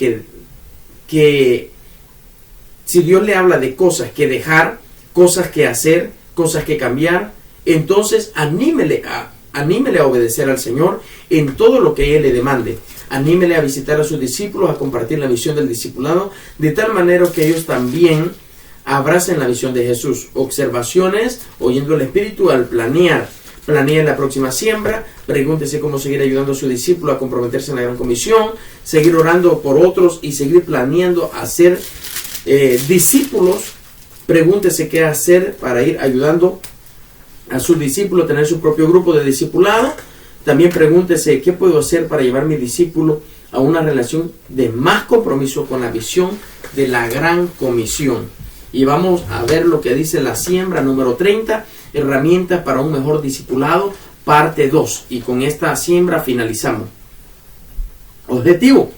si Dios le habla de cosas que dejar, cosas que hacer, cosas que cambiar, entonces anímele a obedecer al Señor en todo lo que Él le demande. Anímele a visitar a sus discípulos, a compartir la visión del discipulado, de tal manera que ellos también abracen la visión de Jesús. Observaciones, oyendo el Espíritu al planear. Planea la próxima siembra, pregúntese cómo seguir ayudando a su discípulo a comprometerse en la Gran Comisión, seguir orando por otros y seguir planeando hacer discípulos. Pregúntese qué hacer para ir ayudando a sus discípulos a tener su propio grupo de discipulado. También pregúntese qué puedo hacer para llevar a mi discípulo a una relación de más compromiso con la visión de la Gran Comisión. Y vamos a ver lo que dice la siembra número 30, herramientas para un mejor discipulado, parte 2. Y con esta siembra finalizamos. Objetivo: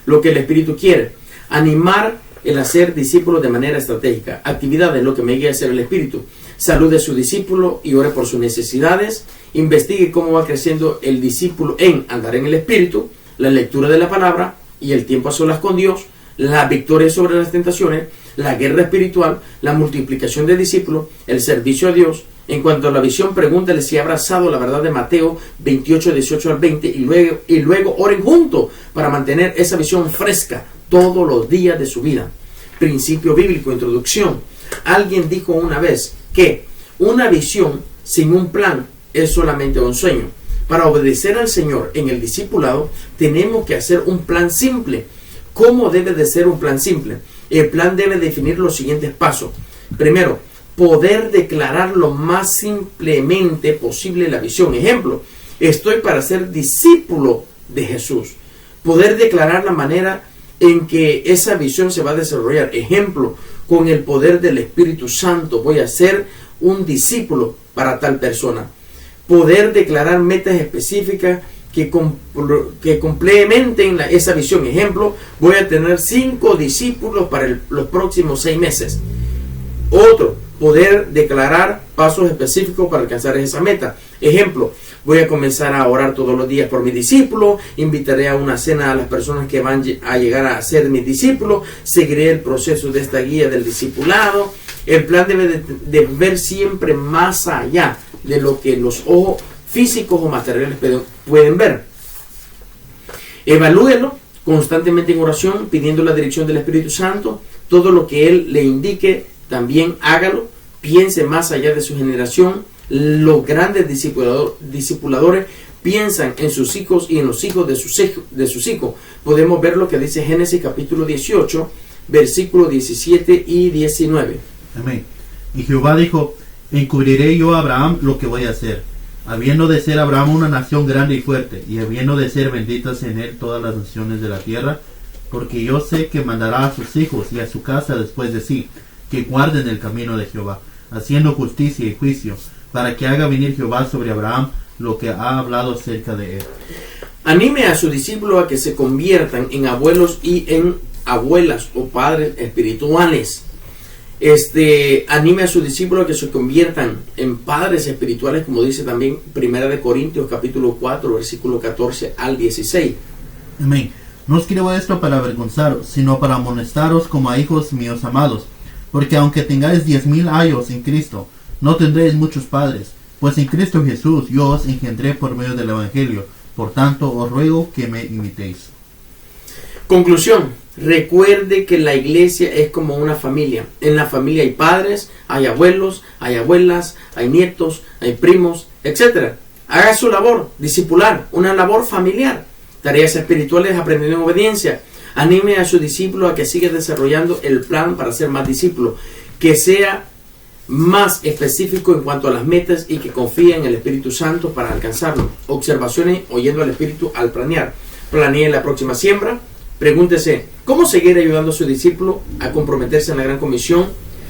lo que el Espíritu quiere. Animar el hacer discípulos de manera estratégica. Actividades: lo que me guía a hacer el Espíritu. Salude a su discípulo y ore por sus necesidades. Investigue cómo va creciendo el discípulo en andar en el Espíritu, la lectura de la palabra y el tiempo a solas con Dios, la victoria sobre las tentaciones, la guerra espiritual, la multiplicación de discípulos, el servicio a Dios. En cuanto a la visión, pregúntale si ha abrazado la verdad de Mateo 28, 18 al 20 y luego oren juntos para mantener esa visión fresca todos los días de su vida. Principio bíblico, introducción. Alguien dijo una vez que una visión sin un plan es solamente un sueño. Para obedecer al Señor en el discipulado, tenemos que hacer un plan simple. ¿Cómo debe de ser un plan simple? El plan debe definir los siguientes pasos. Primero, poder declarar lo más simplemente posible la visión. Ejemplo: estoy para ser discípulo de Jesús. Poder declarar la manera en que esa visión se va a desarrollar. Ejemplo: con el poder del Espíritu Santo voy a ser un discípulo para tal persona. Poder declarar metas específicas que complementen esa visión. Ejemplo: voy a tener 5 discípulos para los próximos 6 meses. Otro: poder declarar pasos específicos para alcanzar esa meta. Ejemplo: voy a comenzar a orar todos los días por mi discípulo, invitaré a una cena a las personas que van a llegar a ser mis discípulos, seguiré el proceso de esta guía del discipulado. El plan debe de ver siempre más allá de lo que los ojos físicos o materiales pueden ver. Evalúelo constantemente en oración, pidiendo la dirección del Espíritu Santo. Todo lo que Él le indique, también hágalo. Piense más allá de su generación. Los grandes discipuladores piensan en sus hijos y en los hijos de sus hijos. Podemos ver lo que dice Génesis capítulo 18, versículos 17 y 19. Amén. Y Jehová dijo: encubriré yo a Abraham lo que voy a hacer, habiendo de ser Abraham una nación grande y fuerte, y habiendo de ser benditas en él todas las naciones de la tierra, porque yo sé que mandará a sus hijos y a su casa después de sí, que guarden el camino de Jehová, haciendo justicia y juicio, para que haga venir Jehová sobre Abraham lo que ha hablado acerca de él. Anime a su discípulo a que se conviertan en abuelos y en abuelas o padres espirituales. Anime a su discípulo a que se conviertan en padres espirituales, como dice también 1 Corintios capítulo 4, versículo 14 al 16. Amén. No escribo esto para avergonzaros, sino para amonestaros como a hijos míos amados, porque aunque tengáis 10,000 años en Cristo, no tendréis muchos padres, pues en Cristo Jesús yo os engendré por medio del Evangelio. Por tanto, os ruego que me imitéis. Conclusión. Recuerde que la iglesia es como una familia. En la familia hay padres, hay abuelos, hay abuelas, hay nietos, hay primos, etc. Haga su labor discipular, una labor familiar. Tareas espirituales aprendiendo en obediencia. Anime a su discípulo a que siga desarrollando el plan para ser más discípulo. Que sea más específico en cuanto a las metas y que confíe en el Espíritu Santo para alcanzarlo. Observaciones oyendo al Espíritu al planear. Planee la próxima siembra. Pregúntese, ¿cómo seguir ayudando a su discípulo a comprometerse en la gran comisión?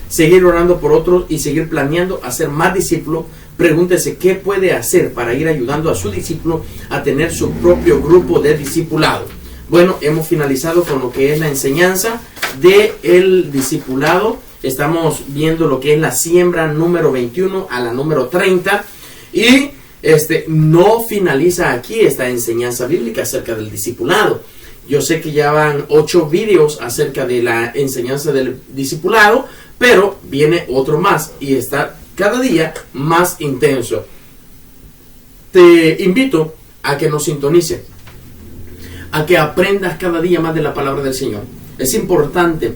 Seguir orando por otros y seguir planeando a ser más discípulo. Pregúntese qué puede hacer para ir ayudando a su discípulo a tener su propio grupo de discipulado. Bueno, hemos finalizado con lo que es la enseñanza del discipulado. Estamos viendo lo que es la siembra número 21 a la número 30. Y no finaliza aquí esta enseñanza bíblica acerca del discipulado. Yo sé que ya van 8 vídeos acerca de la enseñanza del discipulado, pero viene otro más y está cada día más intenso. Te invito a que nos sintonices, a que aprendas cada día más de la palabra del Señor. Es importante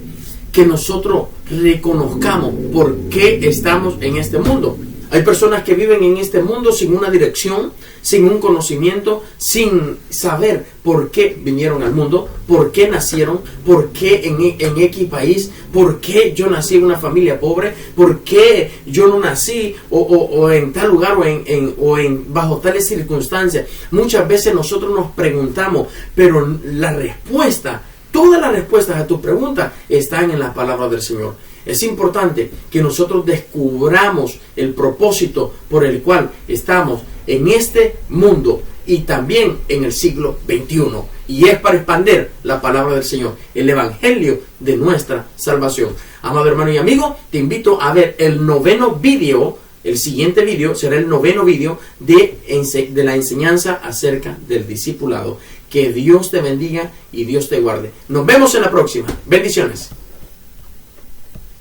que nosotros reconozcamos por qué estamos en este mundo. Hay personas que viven en este mundo sin una dirección, sin un conocimiento, sin saber por qué vinieron al mundo, por qué nacieron, por qué en X país, por qué yo nací en una familia pobre, por qué yo no nací o en tal lugar o bajo tales circunstancias. Muchas veces nosotros nos preguntamos, pero la respuesta, todas las respuestas a tu pregunta están en la palabra del Señor. Es importante que nosotros descubramos el propósito por el cual estamos en este mundo y también en el siglo XXI. Y es para expandir la palabra del Señor, el evangelio de nuestra salvación. Amado hermano y amigo, te invito a ver el 9º video. El siguiente video será el 9º video de la enseñanza acerca del discipulado. Que Dios te bendiga y Dios te guarde. Nos vemos en la próxima. Bendiciones.